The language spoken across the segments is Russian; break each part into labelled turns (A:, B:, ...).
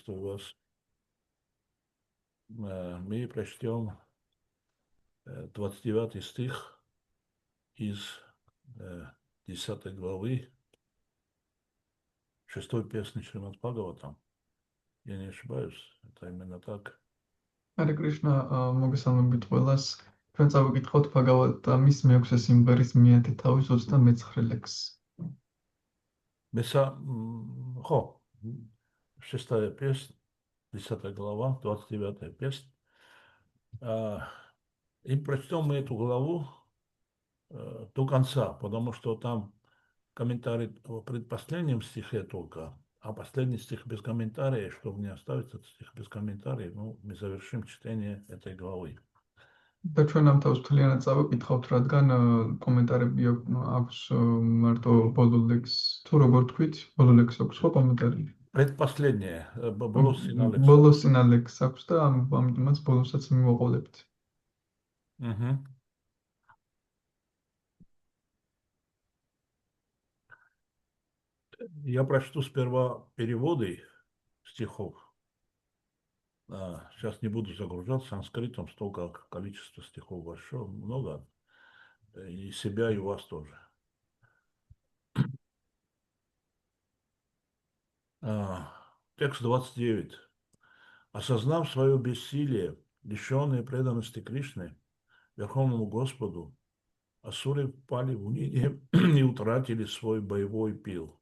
A: Приветствую вас. Мы прочтем 29 стих из 10 главы 6 песни Шримад Бхагаватам. Я не ошибаюсь, это именно так.
B: Hare Krishna, მოგესალმებით ყველას. ჩვენ წავიკითხოთ ბჰაგავატამის მეექვსე სიმღერის მეათე თავის 29 ლექსს.
A: Хо, 6 песня, 10 глава, 29 песня. И прочтем мы эту главу до конца, потому что там комментарий о предпоследнем стихе только, а последний стих без комментария, чтобы не оставить этот стих без комментария, мы завершим чтение этой главы.
B: და ჩვენ ამ თავს მთლიანად წავიკითხავთ, რადგან კომენტარები აქვს მარტო ბოლო ლექს, თუ როგორ თქვით, ბოლო ლექს აქვს ხო კომენტარი?
A: Предпоследнее, ბოლოს წინა ლექსს.
B: ბოლო წინა ლექს აქვს და ამიტომაც ბოლოსაც მივაყოლებთ.
A: Я прочту сперва переводы стихов. Сейчас не буду загружаться санскритом, столько количество стихов большое, много. И себя, и вас тоже. Текст 29. Осознав свое бессилие, лишенные преданности Кришны, Верховному Господу, асуры впали в уныние и утратили свой боевой пыл.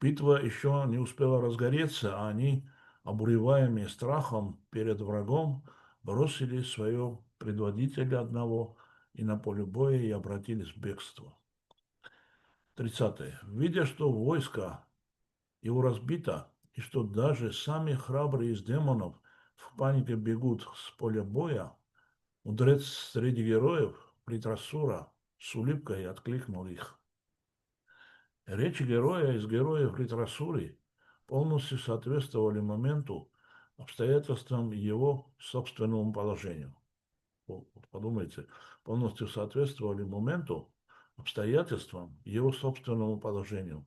A: Битва еще не успела разгореться, а они, обуреваемые страхом перед врагом, бросили свое предводителя одного и на поле боя и обратились в бегство. 30. Видя, что войско его разбито, и что даже сами храбрые из демонов в панике бегут с поля боя, мудрец среди героев, Притрасура, с улыбкой откликнул их. Речи героя из героев Притрасуры полностью соответствовали моменту, обстоятельствам его собственному положению. Подумайте, полностью соответствовали моменту, обстоятельствам его собственному положению.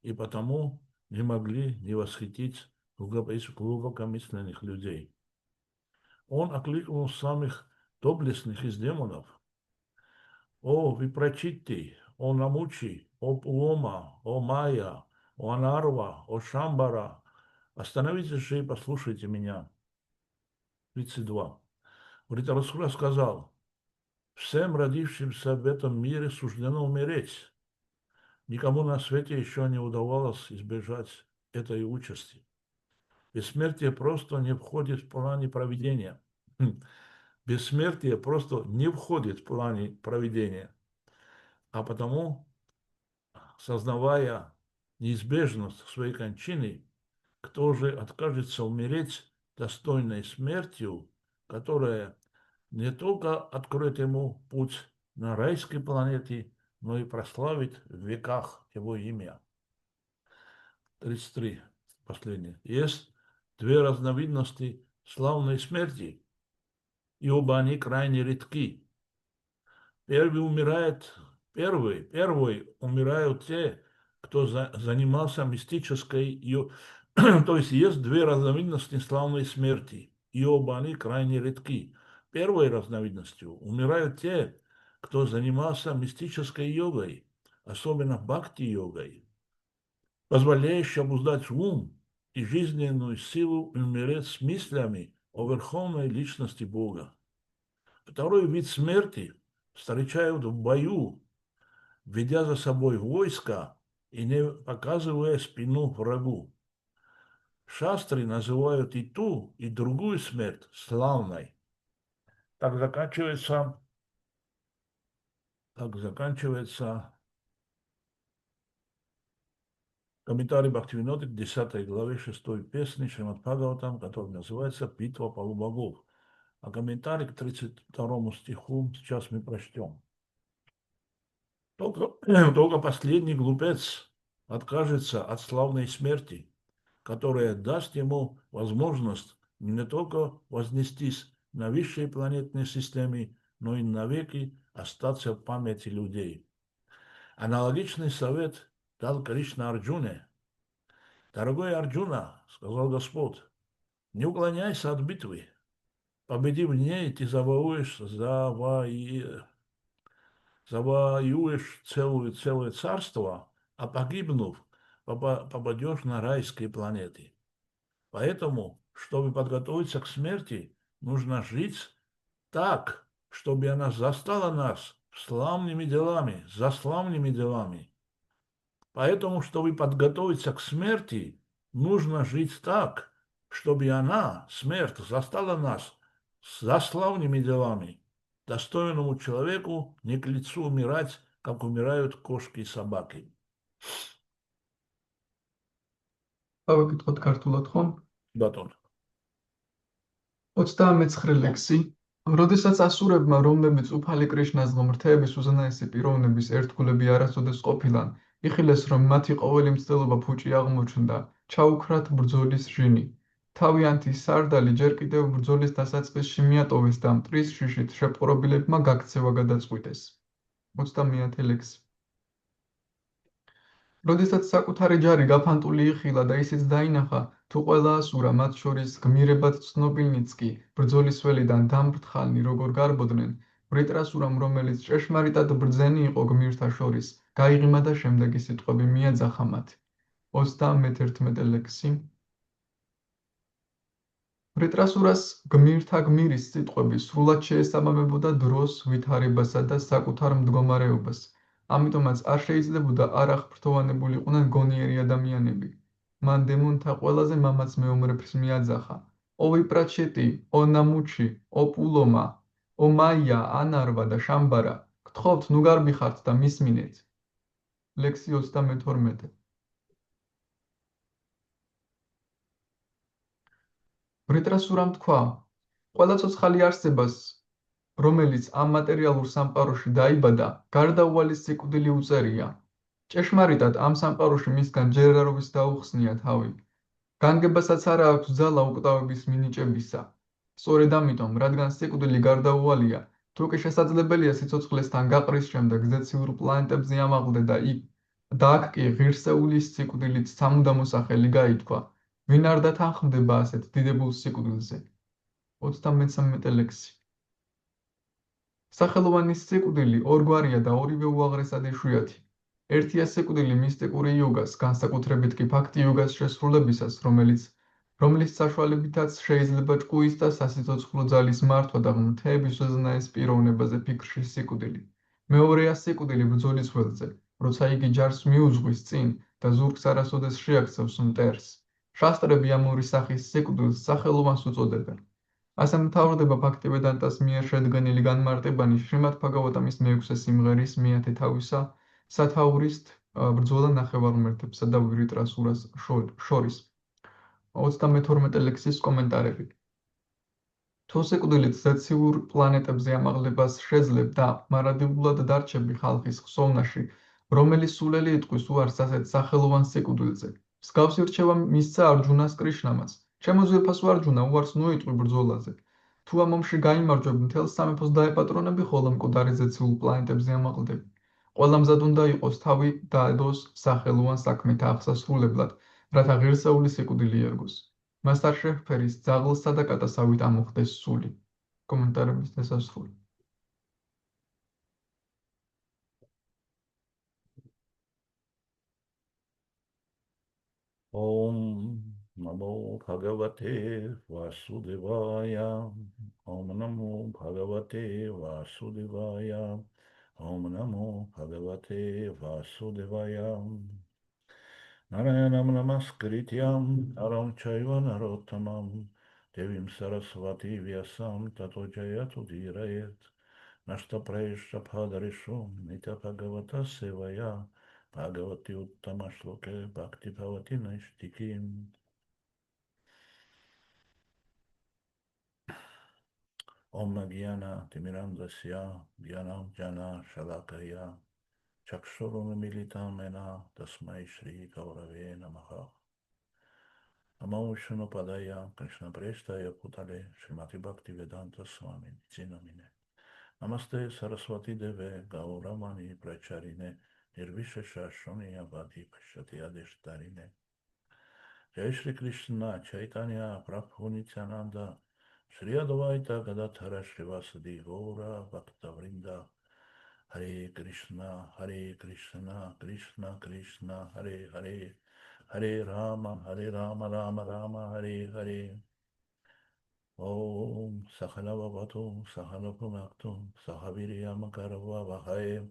A: И потому не могли не восхитить глубокомысленных людей. Он окликнул самых доблестных из демонов. О Випрачитти, о Намучи, о Пулома, о Майя, о Анарва, о Шамбара, остановитесь же и послушайте меня. 32. Вритарасура сказал: всем родившимся в этом мире суждено умереть. Никому на свете еще не удавалось избежать этой участи. Бессмертие просто не входит в плане провидения. Бессмертие просто не входит в плане провидения. А потому, сознавая неизбежность своей кончины, кто же откажется умереть достойной смертью, которая не только откроет ему путь на райской планете, но и прославит в веках его имя. 33. Последнее. Есть две разновидности славной смерти, и оба они крайне редки. Первый умирают те, кто занимался мистической, то есть две разновидности славной смерти, и оба они крайне редки. Первой разновидностью умирают те, кто занимался мистической йогой, особенно бхакти-йогой, позволяющей обуздать ум и жизненную силу умереть с мыслями о верховной личности Бога. Второй вид смерти встречают в бою, ведя за собой войско и не показывая спину врагу. Шастры называют и ту, и другую смерть славной. Так заканчивается комментарий Бхактивиноды к 10 главе 6 песни Шримад Бхагаватам, который называется «Битва полубогов». А комментарий к 32 стиху сейчас мы прочтем. Только последний глупец откажется от славной смерти, которая даст ему возможность не только вознестись на высшей планетной системе, но и навеки остаться в памяти людей. Аналогичный совет дал Кришна Арджуне. Дорогой Арджуна, сказал Господь, не уклоняйся от битвы. Победив в ней, ты завоюешь целое царство, а погибнув, попадешь на райские планеты. Поэтому, чтобы подготовиться к смерти, нужно жить так, чтобы она застала нас славными делами, за славными делами. Поэтому, чтобы подготовиться к смерти, нужно жить так, чтобы она, смерть, застала нас за славными делами. Достойному человеку не к лицу умирать, как умирают кошки и собаки.
B: ავეკითხოთ ქართულად ხომ?
A: Батон.
B: 39 ლექსი. როდესაც ასურებმა, რომლებიც უფალი კრიშნას ღმრთების უზენაესი პიროვნების ერთგულები არასოდეს ყოფილან, იხილეს, რომ მათი ყოველი მცდელობა ფუჭი აღმოჩნდა, ჩაუქრათ ბრძოლის ჟინი. თავიანთი სარდალი ჯერ კიდევ ბრძოლის დასაწყისში მიატოვეს და მტრის შიშით შეპყრობილებმა გაქცევა გადაწყვიტეს. 30 ლექსი. როდესაც საკუთარი ჯარი გაფანტული იხილა და ისიც დაინახა, თუ ყველა ასურა, მათ შორის გმირებად ცნობილნიც კი, ბრძოლის ველიდან დამფრთხალნი როგორ გარბოდნენ, ვრიტრასურამ, რომელიც ჭეშმარიტად ბრძენი იყო გმირთა შორის, გაიღიმა და შემდეგი სიტყვები მიაძახა მათ. 31 ლექსი. ვრიტრასურას გმირთა გმირის სიტყვები სრულად შეესაბამებოდა დროს, ვითარებასა და საკუთარ მდგომარეობას. ამიტომაც არ შეიძლებოდა არ აღფრთოვანებულიყვნენ გონიერი ადამიანები. მან დემონთა ყველაზე მამაც მეომრებს მიაძახა. ო ვიპრაჩეტი, ო ნამუჩი, ო პულომა, ო მაია, ანარვა და შამბარა, გთხოვთ ნუ გარბიხართ და მისმინეთ. ლექსი 32. ვრიტრასურამ თქვა, ყველა ცოცხალი არსებას, რომელიც ამ მატერიალურ სამყაროში დაიბადა, გარდაუვალი სიკვდილი უწერია. ჭეშმარიტად ამ სამყაროში მისგან ჯერ არავის დაუხსნია თავი. განგებასაც არა აქვს ძალა უკტავების მინიჭებისა. სწორედ ამიტომ, რადგან სიკვდილი გარდაუვალია, თუ კი შესაძლებელია სიცოცხლესთან გაყრის შემდეგ ზეციური პლანეტებზე ამაღლდე და აქ კი ღირსეულის სიკვდილით სამუდამო სახელი გაითქვა, ვინ არ დათანხმდება ასეთ დიდებულ სიკვდილზე. 33 ლექსი. სახელოვანი სიკვდილი ორგვარია და ორივე უაღრესად იშვიათი. ერთია სიკვდილი მისტიკური იოგას, განსაკუთრებით კი ფაქტი იოგას შესრულებისას, რომლის საშუალებითაც შეიძლება ჭკუის და სასიცოცხლო ძალის მართვა და ღმრთების უზენაეს პიროვნებაზე ფიქრში სიკვდილი. მეორეა სიკვდილი ბრძოლის ველზე, როცა იგი ჯარს მიუძღვის წინ და ზურგს არასოდეს შეაქცევს მტერს. შასტრები ამ ორი სახის სიკვდილს სახელოვანს უწოდებენ. ასე მთავრდება ბჰაქტივედანტას მიერ შედგენილი განმარტებანი შრიმად ბჰაგავატამის მეექვსე სიმღერის მეათე თავისა სათაურისთ ბრძოლა ნახევარმართებსა და ვრიტრასურას შორის. 32 ლექსის კომენტარები. თუ სიკვდილით ზეციური პლანეტებზე ამაღლებას შეძლებ და მარადებულად დარჩები ხალხის ხსოვნაში, რომელიც სულელი იტყვის უარს ასეთ სახელოვან სიკვდილზე. მსგავსი რჩევა მისცა არჯუნას კრიშნამაც. ჩემო ძვირფასო არჯუნა, უარს ნუიტყვი ბრძოლაზე. თუ ამ ომში გაიმარჯვებ, მთელს სამეფოს დაეპატრონები, ხოლო მკვდარი ზეციურ პლანეტებზე ამაღლდები. ყველა მზად უნდა იყოს თავი დაედოს სახელოვან საქმეთა აღსასრულებლად, რათა ღირსეული სიკვდილი ერგოს. მას არ შეჰფერის ძაღლსა და კატასავით ამოხდეს სული. კომენტარების დასასრული.
A: ॐ नमो भगवते वासुदेवाय ॐ नमो भगवते वासुदेवाय ॐ नमो भगवते वासुदेवाय नारायणं नमस्कृत्यं नरं चैव नरोत्तमं देवीं सरस्वती व्यासं ततो जयतुदीरयेत् नष्टप्रयश्चफादरिषु नित्यभगवतः सेवया Bhagavati Uttama Shloke Bhakti Bhavati Naishtikim. Om Gyana Timirandasya Gyanam Jana Shalakaya Chakshurun Militam Mena Tasmai Shri Gaurave Namaha. Namo Vishnu Padaya Krishna Prestaya Putale Srimati Bhakti Vedanta Swami Zinamine. Namaste Saraswati Deve Gauramani Pracharine Nirvishesha Shoni Abadi Pashati Adeshtarine. Jai Shri Krishna, Chaitanya, Prabhu Nityananda, Shri Advaita Gadadhara Srivasadi Gaura Bhaktavrinda, Hare Krishna, Hare Krishna, Krishna Krishna, Hare Hare, Hare Rama, Rama Rama, Hare Hare. Om Sakhala Bhavato, Sakhala Bhunakto, Sahaviriyam Karava Vahaye,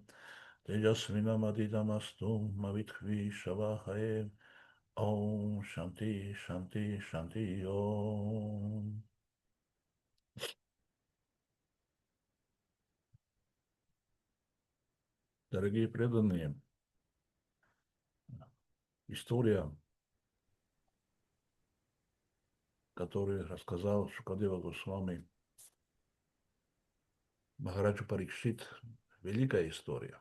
A: Tejasvina Madidamastu, Mavitkvi Shavahaye. Om Shanti Shanti Shanti Om. Дорогие преданные, история, которую рассказал Шукадева Госвами Махараджа Парикшит, великая история.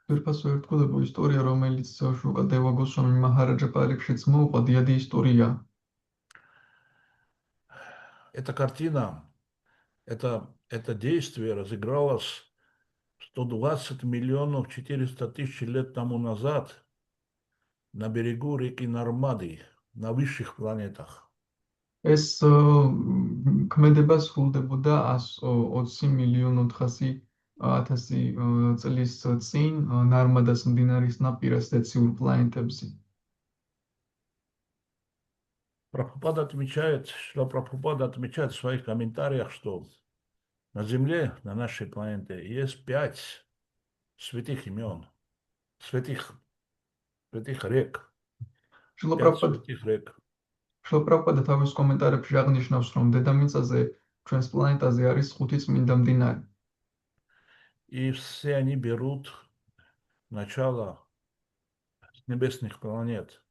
B: Первопасо ერთგულებო ისტორია, რომელიც შუკადევა გოსვამი მაჰარაჯა პარიქშიც მოუყვა, დიადი ისტორია.
A: Эта картина, это действие разыгралось 120 миллионов 400 тысяч лет тому назад на берегу реки Нармады, на высших планетах.
B: ეს ქმედება სრულდებოდა 120 მილიონ 400.000 წლის წინ ნარმადას მდინარის ნაპირას დეციურ პლანეტებზე.
A: Шрила Прабхупада отмечает в своих комментариях, что на Земле, на нашей планете, есть 5 святых имен, святых рек, 5 святых рек.
B: შრილ თავის კომენტარებში აღნიშნავს, რომ დედამიწაზე ჩვენს პლანეტაზე არის 5 წმინდა მდინარე.
A: И все они берут начало с небесных планет.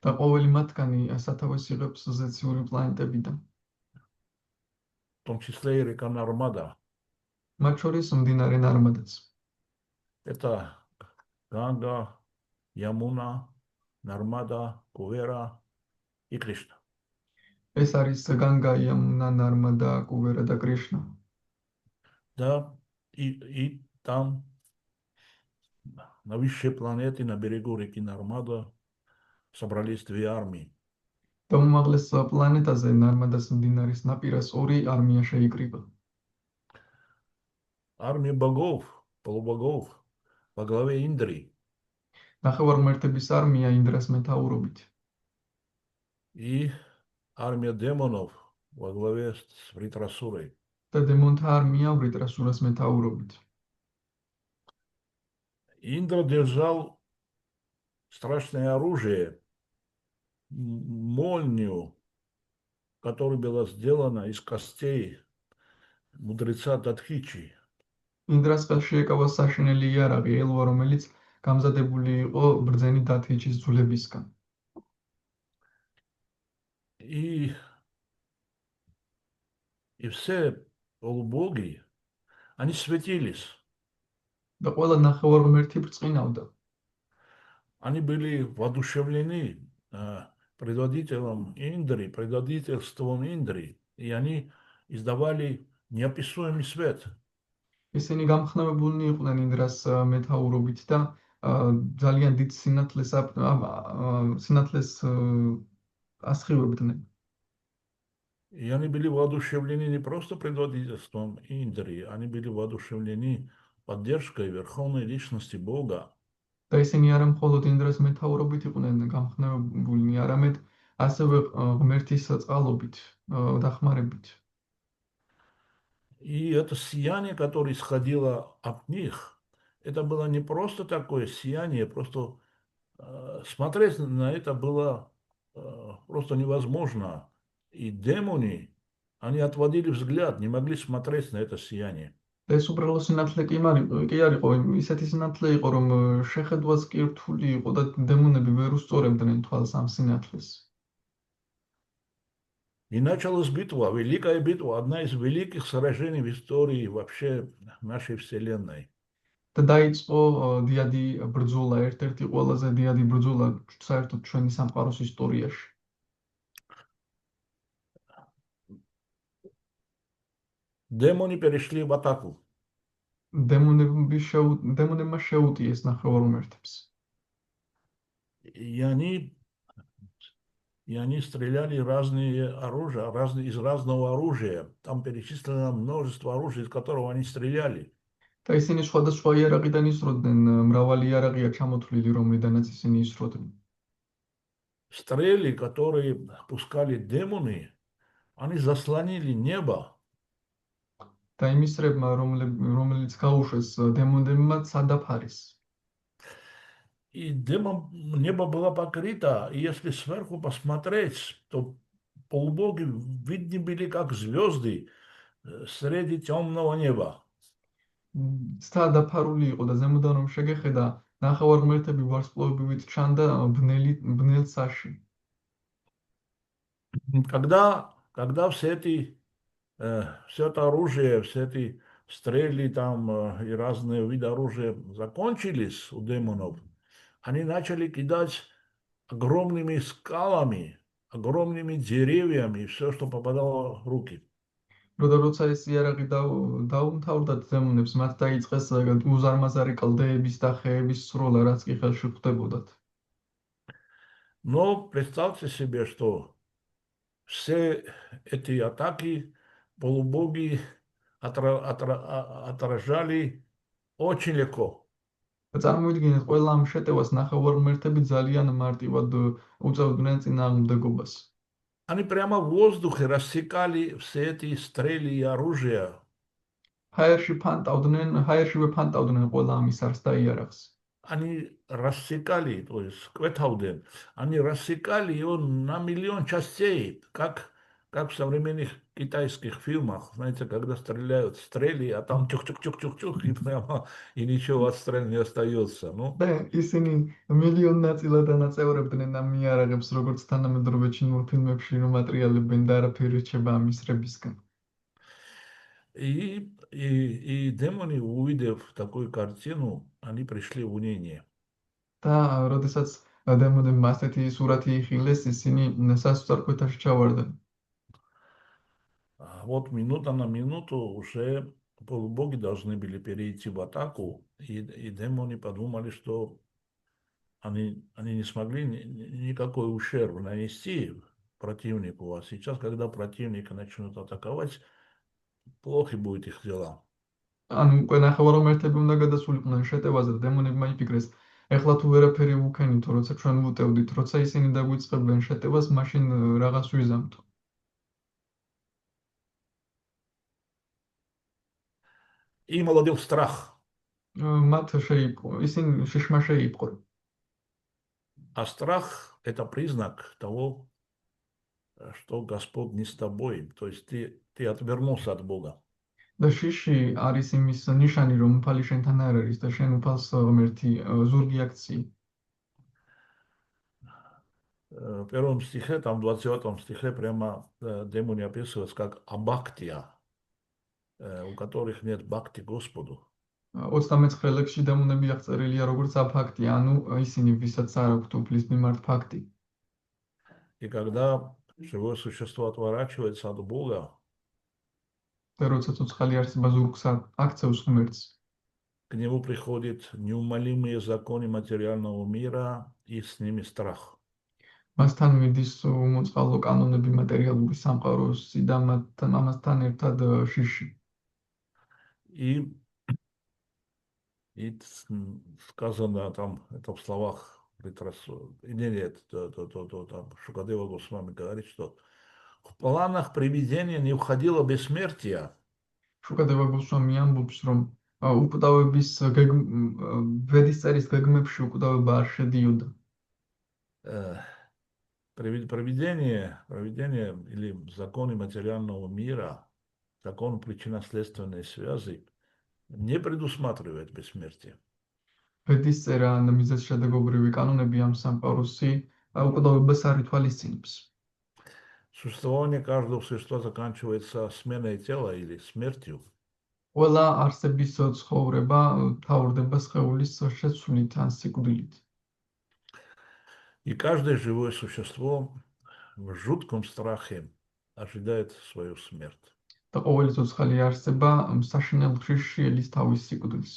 B: და ყოველი მათგანი სათავეს იღებს ზეციური პლანეტებიდან.
A: В том числе и река Нармада.
B: მათ შორის მდინარე ნარმადაც.
A: Это Ганга, Ямуна, Нармада, Кувера и Кришна.
B: ეს არის განგა, იამუნა, ნარმადა, კუვერა და კრიშნა.
A: Да, и там, на высшей планете, на берегу реки Нармада, собрались 2 армии.
B: და უმაღლეს პლანეტაზე, ნარმადას მდინარის ნაპირას, 2 არმია შეიკრიბა.
A: Армия богов, полубогов, во главе Индри.
B: ნახევარმართების არმია ინდრას მეთაურობით.
A: И армия демонов во главе с Вритрасурой.
B: და დემონთა არმია ვრიტრასურას მეთაურობით.
A: Индра держал страшное оружие, молнию, которая была сделана из костей мудреца Дадхичи.
B: ინდრას ხელში ეკავა საშინელი იარაღი, ელვა, რომელიც გამზადებული იყო ბრძენი დათიჩის ძვლებისგან.
A: И все полубоги, они светились.
B: და ყველა ნახევარმერთი ბრწყინავდა.
A: Они были воодушевлены предводителем Индри, предводительством Индри, и они издавали неописуемый свет.
B: ისინი გამხნევებულნი იყვნენ ინდრას მეთაურობით და ძალიან დიდ სინათლეს ასხივებდნენ.
A: И они были воодушевлены не просто предводительством Индри, они были воодушевлены поддержкой Верховной Личности Бога.
B: და ისინი არა მხოლოდ ინდრას მეთაურობით იყვნენ გამხნევებულნი, არამედ ასევე ღმერთის წყალობით, დახმარებით.
A: И это сияние, которое исходило от них, это было не просто такое сияние, просто смотреть на это было просто невозможно. И демоны, они отводили взгляд, не могли смотреть на это сияние.
B: ეს უბრალო სინათლე კი არ იყო, ისეთი სინათლე იყო, რომ შეხედვაც კი რთული იყო და დემონები ვერ უსწორებდნენ თვალს ამ სინათლეს.
A: И началась битва, великая битва, одна из великих сражений в истории вообще нашей Вселенной.
B: და დაიწყო დიადი ბრძოლა, ერთ-ერთი ყველაზე დიადი ბრძოლა საერთოდ ჩვენი სამყაროს ისტორიაში.
A: Демоны перешли в атаку.
B: დემონებმა შეუტიეს ნახევარმერთებს.
A: И они и они стреляли из разного оружия. Там перечислено множество оружия, из которого они стреляли.
B: და ისინი სხვადასხვა იარაღიდან ისროდნენ, მრავალი იარაღია ჩამოთვლილი, რომლიდანაც ისინი ისროდნენ.
A: Стрелы, которые пускали демоны, они заслонили небо.
B: და იმისრებმა, რომელიც გაუშვეს დემონებმა სადაფარის.
A: И небо было покрыто, и если сверху посмотреть, то полубоги видны были как звезды среди темного неба.
B: სადაფარული იყო და ზემოდან რომ შეგეხედა, ნახევარღმერთები ვარსკვლავებით ჩანდა ბნელ ცაში.
A: Когда все это оружие, все эти стрелы там и разные виды оружия закончились у демонов, они начали кидать огромными скалами, огромными деревьями, все, что попадало в руки.
B: როცა ეს იარაღი დაუმთავრდათ დემონებს, მათ დაიწყეს უზარმაზარი კლდეების და ხეების სროლა, რაც კი ხელში ხვდებოდათ.
A: Но представьте себе, что все эти атаки полубоги отражали очень легко.
B: წარმოიდგინეთ, ყველა ამ შეტევას ნახევარღმერთები ძალიან მარტივად უწევდნენ წინააღმდეგობას.
A: Они прямо в воздухе рассекали все эти стрелы и оружия.
B: ჰაერშივე ფანტავდნენ ყველა ამის არს და იარაღს.
A: Они рассекали, то есть кветауден, они рассекали его на миллион частей, как в современных китайских фильмах, знаете, когда стреляют стрели, а там чух-чух-чух-чух-чух, и прямо и ничего от стрел не остается. Ну,
B: და ისინი მილიონ ნაწილად ანაწევრებდნენ ამ იარაღებს, როგორც თანამედროვე ჩინურ ფილმებში რომ ატრიალებენ და არაფერი რჩება ამ ისრებისგან.
A: и демоны, увидев такую картину, они пришли в уныние.
B: და როდესაც დემონებმა ასეთი სურათი იხილეს, ისინი სასწრაფოთაში ჩავარდნენ.
A: Вот минута на минуту уже полубоги должны были перейти в атаку, и демоны подумали, что они не смогли никакой ущерб нанести противнику. А сейчас, когда противника начнут атаковать, плохи будут их дела.
B: ანუ უკვე ნახევარღმერთები უნდა გადასულიყვნენ შეტევაზე და დემონებმა იფიქრეს, ეხლა თუ ვერაფერი ვუქენითო, როცა ჩვენ ვუტევდით, როცა ისინი დაგვიწყებენ შეტევას, მაშინ რაღაც ვიზამთო.
A: Им овладел страх.
B: მათ ისინი შიშმა შეიპყრო.
A: А страх – это признак того, что Господь не с тобой. То есть ты отвернулся от Бога.
B: და შიში არის იმის ნიშანი, რომ უფალი შენთან არ არის და შენ უფალს ღმერთი ზურგი აქცი.
A: В первом стихе, там в 20 стихе прямо демоны описываются как абактия, у которых нет бхакти Господу.
B: 39 ლექსში დემონები აღწერილია როგორც აფაქტი, ანუ ისინი, ვისაც არ აქვთ უფლის მიმართ ფაქტი.
A: И когда живое существо отворачивается от Бога,
B: და როცა ცოცხალი არსება ზურგს აქცევს ღმერთს,
A: к нему приходят неумолимые законы материального мира и с ними страх.
B: მასთან მიდის უმოწყალო კანონები მატერიალური სამყაროსი და ამასთან ერთად შიში.
A: И сказано там, это в словах нет, там Шукадева Госвами говорит, что в планах приведения не входило бессмертие.
B: შუკადევა გოსვამი ამბობს, რომ უკვდავების ვედისწერის გეგმებში უკვდავება არ შედიოდა.
A: Проведение или законы материального мира, закон причинно-следственной связи не предусматривает бессмертие.
B: ვედისწერა ან მიზეზ-შედეგობრივი კანონები ამ სამყაროსი უკვდავებას არ ითვალისწინებს.
A: Существование каждого существа заканчивается сменой тела или смертью.
B: ყველა არსების ცხოვრება თავდება სხეულის შეცვლით ან სიკვდილით.
A: И каждое живое существо в жутком страхе ожидает свою смерть.
B: და ყოველი ცოცხალი არსება საშინელ ხშირში ელის თავის სიკვდილს.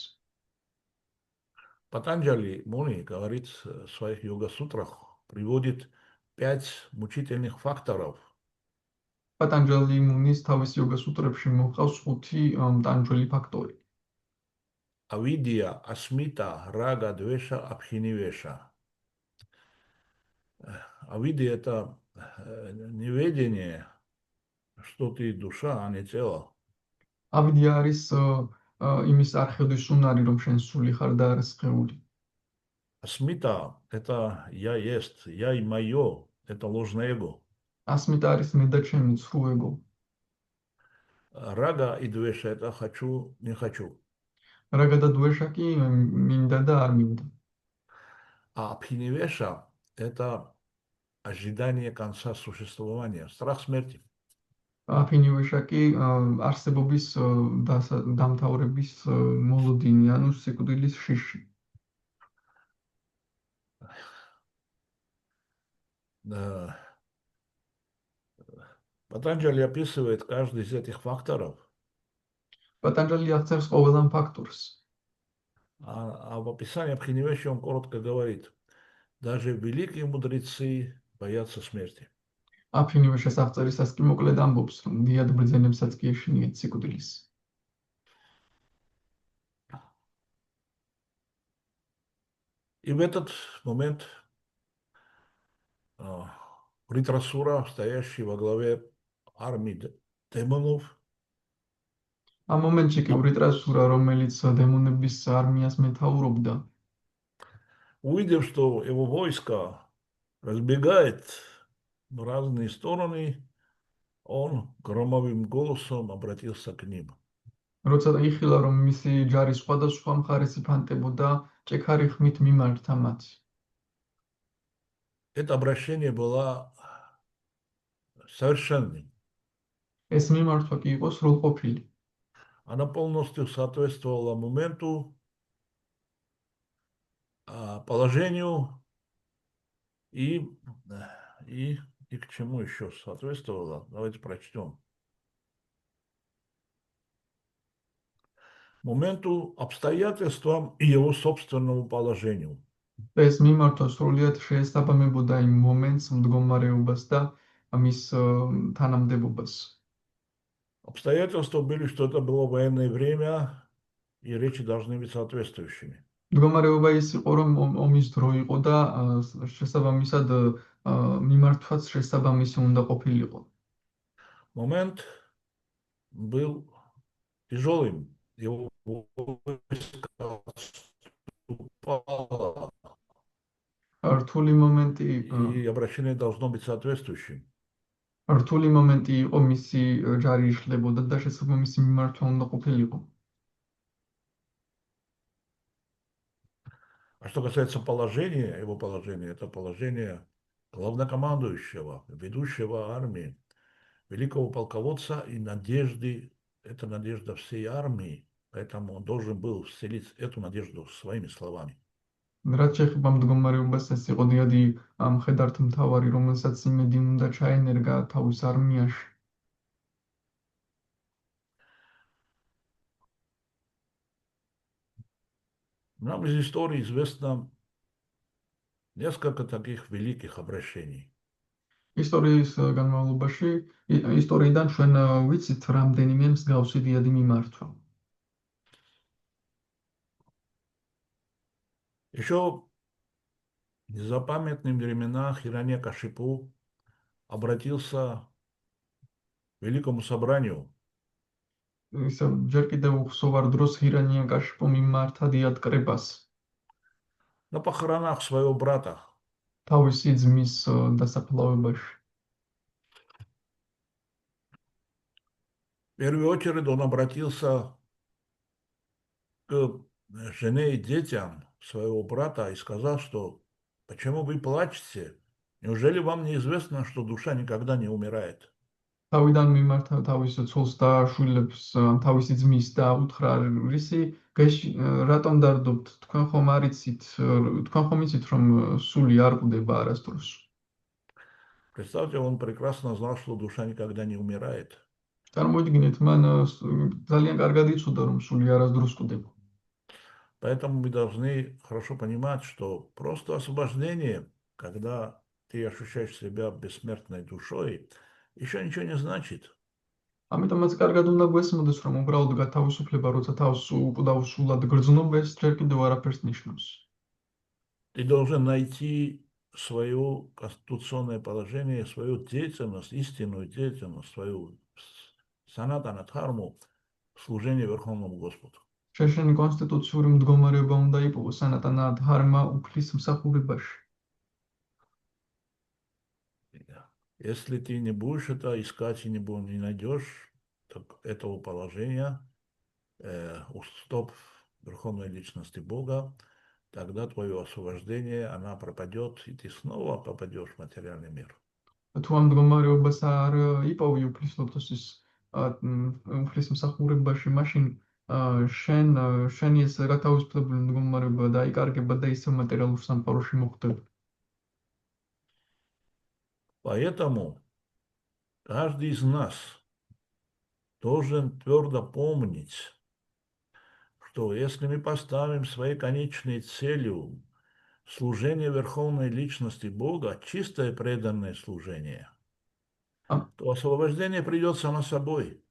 A: Патанджали Муни говорит в своих йога-сутрах, приводит 5 мучительных факторов,
B: პატანჯალი მუნის თავის იოგას უტრებში მოჰყავს 5 მტანჯველი ფაქტორი.
A: авидия, асмита, рага, двеша, абхинивеша. Авидия – это неведение, что ты душа, а не тело.
B: ავიდია არის იმის არხევდის უნარი, რომ შენ სული ხარ და არა სხეული.
A: Асмита – это я есть, я и мое, это ложное эго.
B: ასმიტა არის მე და ჩემი ცრუ ეგო.
A: Рага и двеша – это хочу, не хочу.
B: რაგა და დუეშა კი მინდა და არ მინდა.
A: А абхинивеша – это ожидание конца существования, страх смерти.
B: აფინივეშა კი არსებობის დამთავრების მოლოდინი, ანუ სიკვდილის შიში.
A: Патанджали описывает каждый из этих факторов,
B: პატანჯალი აღწერს ყოველ ამ ფაქტორს.
A: а в описании абхинивеши он коротко говорит, даже великие мудрецы боятся смерти.
B: აფინივეშას აღწერისას კი მოკლედ ამბობს, რომ დიად ბრძენებსაც კი ეშინიათ სიკვდილის.
A: И в этот момент Вритрасура, стоящий во главе армии демонов,
B: ამ მომენტში კი ვრიტრასურა, რომელიც დემონების არმიას მეთაურობდა,
A: увидев, что его войско разбегает в разные стороны, он громовым голосом обратился к ним.
B: როცა იხილა, რომ მისი ჯარი სხვადასხვა მხარეს იფანტებოდა, ჭექარი ხმით მიმართა მათ.
A: Это обращение было совершенным.
B: ეს მიმართვა კი იყო სრულყოფილი.
A: Она полностью соответствовала моменту, положению и к чему еще соответствовала. Давайте прочтем. Моменту, обстоятельствам и его собственному положению.
B: ეს მიმართვა სრულიად შეესაბამებოდა იმ მომენტს, მდგომარეობას და მის თანამდებობას.
A: Обстоятельства были, что это было военное время, и речи должны быть соответствующими.
B: მდგომარეობა ის იყო, რომ ომის დრო იყო და შესაბამისად მიმართვაც შესაბამისი უნდა ყოფილიყო.
A: Момент был тяжелым. Его войско отступало,
B: რთული მომენტი
A: и обращение должно быть соответствующим.
B: რთული მომენტი იყო, მისი ჯარი იშლებოდა და შესაბამისი მიმართვა უნდა ყოფილიყო.
A: А что касается положения, его положения, это положение главнокомандующего, ведущего армии, великого полководца и надежды, это надежда всей армии, поэтому он должен был вселить эту надежду своими словами.
B: რაც შეეხება მდგომარეობას, ეს იყო დიადი მხედართმთავარი, რომელსაც იმედი უნდა ჩაენერგა თავის არმიაში.
A: Нам из истории известно несколько таких великих обращений.
B: ისტორიის განმავლობაში, ისტორიიდან ჩვენ ვიცით რამდენიმე მსგავსი დიადი მიმართვა.
A: Еще в незапамятные времена Хираньякашипу обратился к великому собранию.
B: ისე ჯერ კიდევ უხსოვარ დროს ჰირანიაკაშიპუ მიმართა დიად კრებას
A: На похоронах своего брата.
B: თავისი ძმის დასაფლავებაში.
A: В первую очередь он обратился к жене и детям своего брата и сказал, что почему вы плачете? Неужели вам неизвестно, что душа никогда не умирает?
B: თავიდან მიმართა თავის ცოლს და შვილებს, თავისი ძმის და უთხრა, რისი რატომ დარდობთ? თქვენ ხომ იცით, რომ სული არ კვდება არასდროს.
A: Представьте, он прекрасно знал, что душа никогда не умирает.
B: წარმოიდგინეთ, მან ძალიან კარგად იცოდა, რომ სული არასდროს კვდება.
A: Поэтому мы должны хорошо понимать, что просто освобождение, когда ты ощущаешь себя бессмертной душой, еще ничего не значит.
B: ამიტომაც კარგად უნდა გვესმოდეს, რომ უბრალოდ გათავისუფლება, როცა თავს უკდავსულად გრძნობს, ჯერ კიდევ არაფერს ნიშნავს.
A: Ты должен найти свое конституционное положение, свою деятельность, истинную деятельность, свою санатана дхарму в служении Верховному Господу.
B: შენი კონსტიტუციური მდგომარეობა უნდა იპოვოს სანატანა დჰარმა უფლის მსახურებაში.
A: Если ты не будешь это искать и не найдешь так, этого положения, уступ Верховной Личности Бога, тогда твое освобождение, она пропадет, и ты снова попадешь в материальный мир.
B: თუ ამ მდგომარეობას არ იპოვი უფლის ლოტოსის უფლის მსახურებაში, მაშინ შენი ეს გათავისუფლებული მდგომარეობა დაიკარგება და ისევ მატერიალურ სამყაროში მოხვდება.
A: Поэтому каждый из нас должен твердо помнить, что если мы поставим своей конечной целью служение Верховной Личности Бога, чистое преданное служение, то освобождение придет само собой.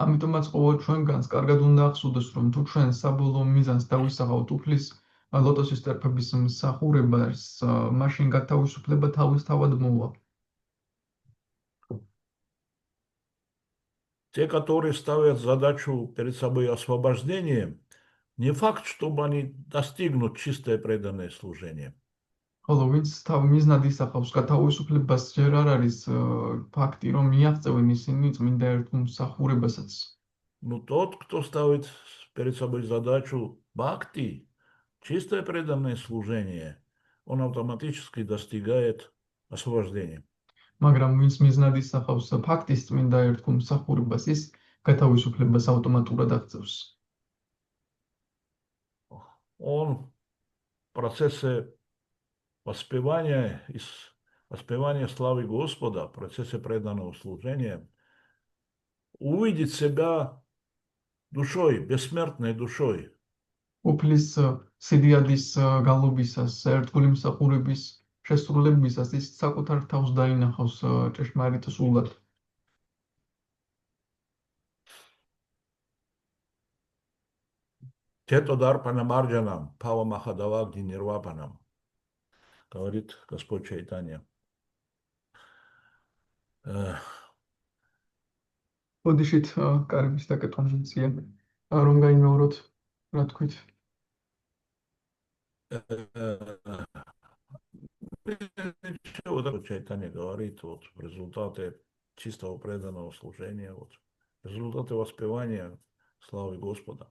B: ამიტომაც ყოველ ჩვენგანს კარგად უნდა ახსოვდეს, რომ თუ ჩვენ საბოლოო მიზანს დავისახავთ უფლის ლოტოსის წერფების მსახურებას, მაშინ გათავისუფლება თავისთავად მოვა.
A: Те, которые ставят задачу перед собой освобождение, не факт, чтобы они достигнут чистое преданное служение.
B: ხოლო ვინც თავ მიზნად ისახავს გათავისუფლებას, ჯერ არ არის ფაქტი, რომ მიაღწევენ ისინი წმინდა ერთგულ მსახურებასაც.
A: Но тот, кто ставит перед собой задачу бхакти, чистое преданное служение, он автоматически достигает освобождения.
B: მაგრამ ვინც მიზნად ისახავს ფაქტის წმინდა ერთგულ მსახურებას, ის გათავისუფლებას ავტომატურად აღწევს.
A: Он в процессе воспевания славы Господа, в процессе преданного служения, увидит себя душой, бессмертной душой.
B: უფლის სიდიადის გალობისას, ერთგული მსახურების შესრულებისას ის საკუთარ თავს დაინახავს ჭეშმარიტ სულად.
A: Тето дарпана марджанам, пава махадавагди нирвапанам, говорит Господь Чайтанья.
B: ოდიშით კარგის დაკეთვა მზია, რომ გაიმეოროთ, რა თქვით.
A: Ничего, Чайтанья говорит, вот в результате чистого преданного служения, вот, в результате воспевания славы Господа.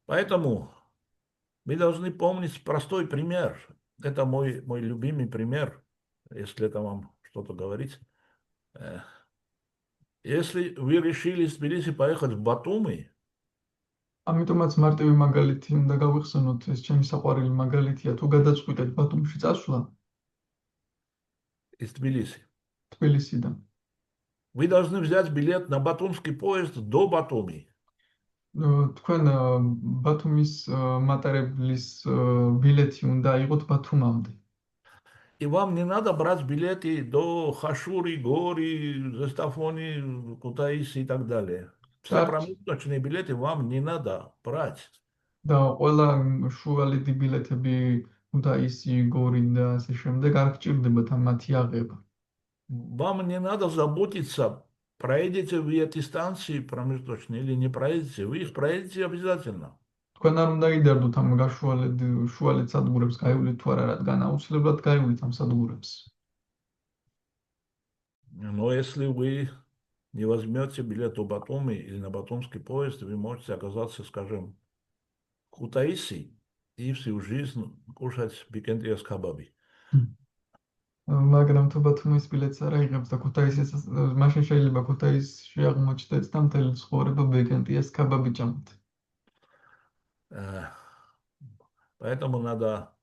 A: Поэтому мы должны помнить простой пример. Это мой любимый пример, если это вам что-то говорить. Если вы решили из Тбилиси поехать в Батуми,
B: ამიტომაც მარტივი მაგალითი უნდა გავიხსენოთ, ეს ჩემი საყვარელი მაგალითია, თუ გადაწყვიტეთ ბათუმში წასვლა,
A: из Тбилиси,
B: თბილისიდან,
A: вы должны взять билет на батумский поезд до Батуми.
B: თქვენ ბათუმის მატარებლის ბილეთი უნდა აიღოთ ბათუმამდე.
A: И вам не надо брать билеты до Хашури, Гори, Застафони, Кутаиси и так далее. Все промежуточные билеты вам не надо брать.
B: და ყველა შუალედი ბილეთები ქუთაისი, გორი და ასე შემდეგ არ გჭირდებათ მათი აღება.
A: Вам не надо заботиться, проедете вы эти станции промежуточные или не проедете. Вы их проедете обязательно.
B: თქვენ არ უნდა იდარდოთ ამ შუალედ სადგურებს გაივლით თუ არა, რადგან აუცილებლად გაივლით ამ სადგურებს.
A: Но если вы не возьмете билет до Батуми или на батумский поезд, вы можете оказаться, скажем, в Кутаиси и всю жизнь кушать бекендиас кабаби.
B: მაგრამ თუ ბათუმის ბილეთს არ აიღებს და ქუთაისის, მაშინ შეიძლება ქუთაისში აღმოჩნდეთ და მთელი ცხოვრება ბეკენტიას კაბაბი ჭამთ.
A: Поэтому надо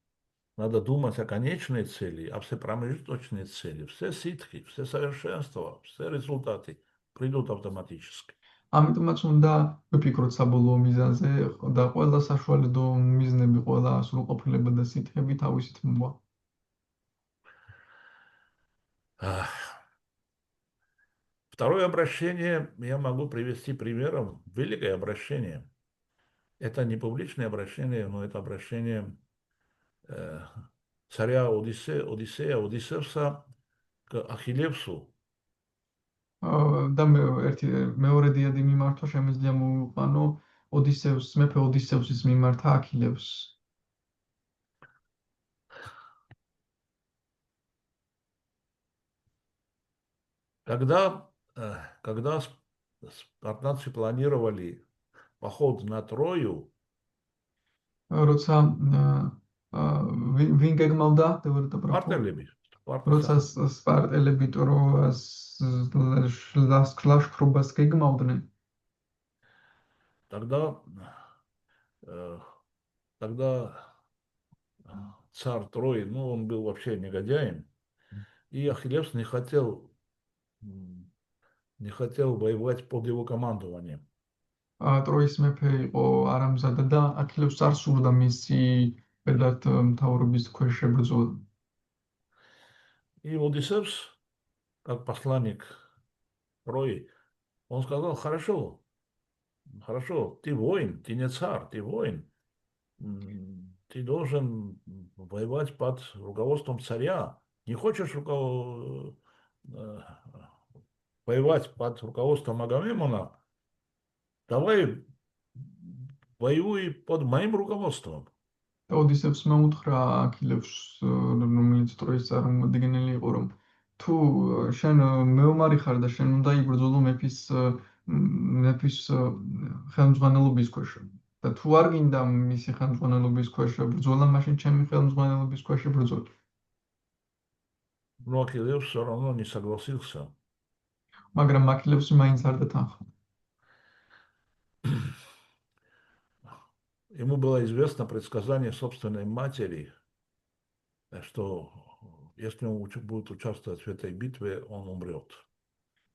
A: думать о конечной цели, а все промежуточные цели, все ситхи, все совершенства, все результаты придут автоматически.
B: ამიტომაც უნდა ვიფიქროთ საბოლოო მიზანზე და ყველა საშუალედო მიზნები, ყველა სრულყოფილება და სითხები თავისით მოვა.
A: А, Второе обращение я могу привести примером. Великое обращение. Это не публичное обращение, но это обращение э, царя Одиссеуса к Ахиллевсу.
B: და მეორე დიადი მიმართვა შემიძლია მოვიყვანო მეფე ოდისეუსის მიმართ აქილევსს.
A: Когда спартанцы планировали поход на Трою,
B: როცა ვინ გეგმავდა დევრიტა ბრახო?
A: Спартелеби,
B: როცა
A: Спартаца,
B: სპარტელები ტროას ლაშქრობას გეგმავდნენ,
A: тогда, э, тогда царь Трои, ну, он был вообще негодяем, и Ахиллес м, не хотел воевать под его командованием.
B: ტროის მეფე იყო არამზადა და აქილევსს არ სურდა მისი პედად მთავრობის ქვეშ შებრძოლა.
A: И Одиссеус, как посланник Трои, он сказал, хорошо, хорошо, ты воин, ты не царь, ты воин. Ты должен воевать под руководством царя. Не хочешь э, воевать под руководством Агамемнона? Давай воюй под моим руководством.
B: და ოდისევსმა უთხრა აქილევსს, რომელიც ტროის წარმომადგენელი იყო, რომ თუ შენ მეომარი ხარ და შენ უნდა იბრძოლო მეფის ხელმძღვანელობის ქვეშ და თუ არ გინდა მისი ხელმძღვანელობის ქვეშ ბრძოლა, მაშინ ჩემი ხელმძღვანელობის ქვეშ ბრძოლ.
A: Но Ахиллес все равно не согласился.
B: მაგრამ აქილევსი მაინც არ დათანხმდა.
A: Ему было известно предсказание собственной матери, что если он будет участвовать в этой битве, он умрет.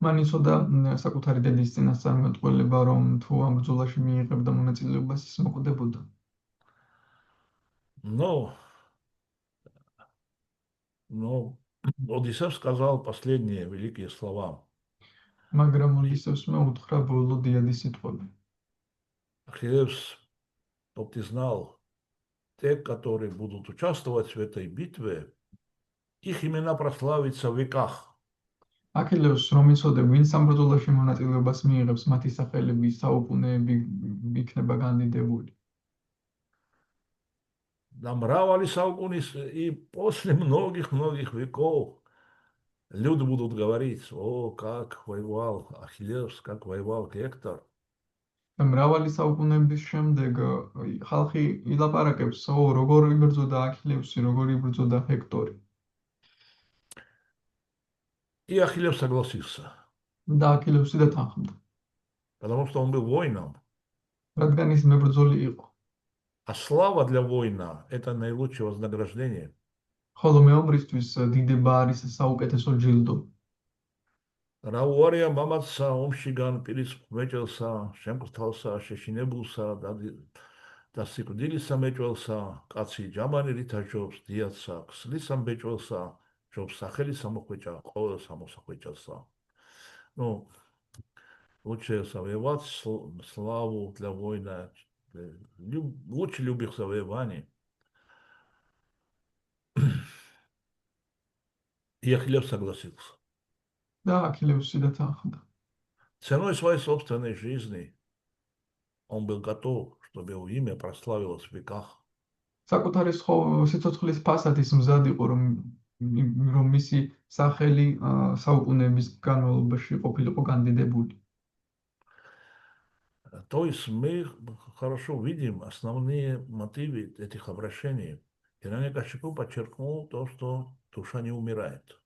B: მან იცოდა საკუთარი დედის წინასწარმეტყველება, რომ თუ ამ ბრძოლაში მიიღებდა მონაწილეობას, ის მოკვდებოდა.
A: Но Одиссей сказал последние великие слова.
B: მაგრამ ოდისევსმა უთხრა ბოლო დიადის სიტყვები.
A: Ахиллес, чтоб ты знал, те, которые будут участвовать в этой битве, их имена прославятся в веках.
B: აქილევს რომ იცოდე, ვინ სამბრძოლოში მონაწილეობას მიიღებს, მათი სახელები საუკუნეები იქნება განდიდებული.
A: На мраморе Саукунис и после многих веков люди будут говорить, о, как воевал Ахиллес, как воевал Гектор.
B: და მრავალი საუკუნეების შემდეგ ხალხი ილაპარაკებს, როგორ იბრძოდა აქილევსი, როგორ იბრძოდა ჰექტორი.
A: И Ахиллес согласился,
B: და აქილევსი დათანხმდა,
A: потому что он был воином.
B: რადგან ის მებრძოლი იყო.
A: А слава для воина– это наилучшее вознаграждение.
B: ხოლო მეომრისთვის დიდება არის საუკეთესო ჯილდო.
A: რა უარია მამაცა ომშიგან პირის მეჭელსა, შემკრთალსა, შეშინებულსა და სიკვდილისა მეჭველსა, კაცი ჯამანი რითაჟობს, დიაცა, ქსლისა მბეჭველსა, ჯობს სახელი სამოხვეჭა, ყოველ самосоხვეჭელსა. Ну, лучше завоевать славу для воина, лучше любых завоеваний. И Ахиллес согласился.
B: და აქილევსი დათანხმდა.
A: Ценой своей собственной жизни он был готов, чтобы его имя прославилось в веках.
B: საკუთარი სიცოცხლის ფასად ის მზად იყო, რომ მისი სახელი საუკუნეების განმავლობაში ყოფილიყო განდიდებული.
A: То есть мы хорошо видим основные мотивы этих обращений. Геракл подчеркнул то, что душа не умирает.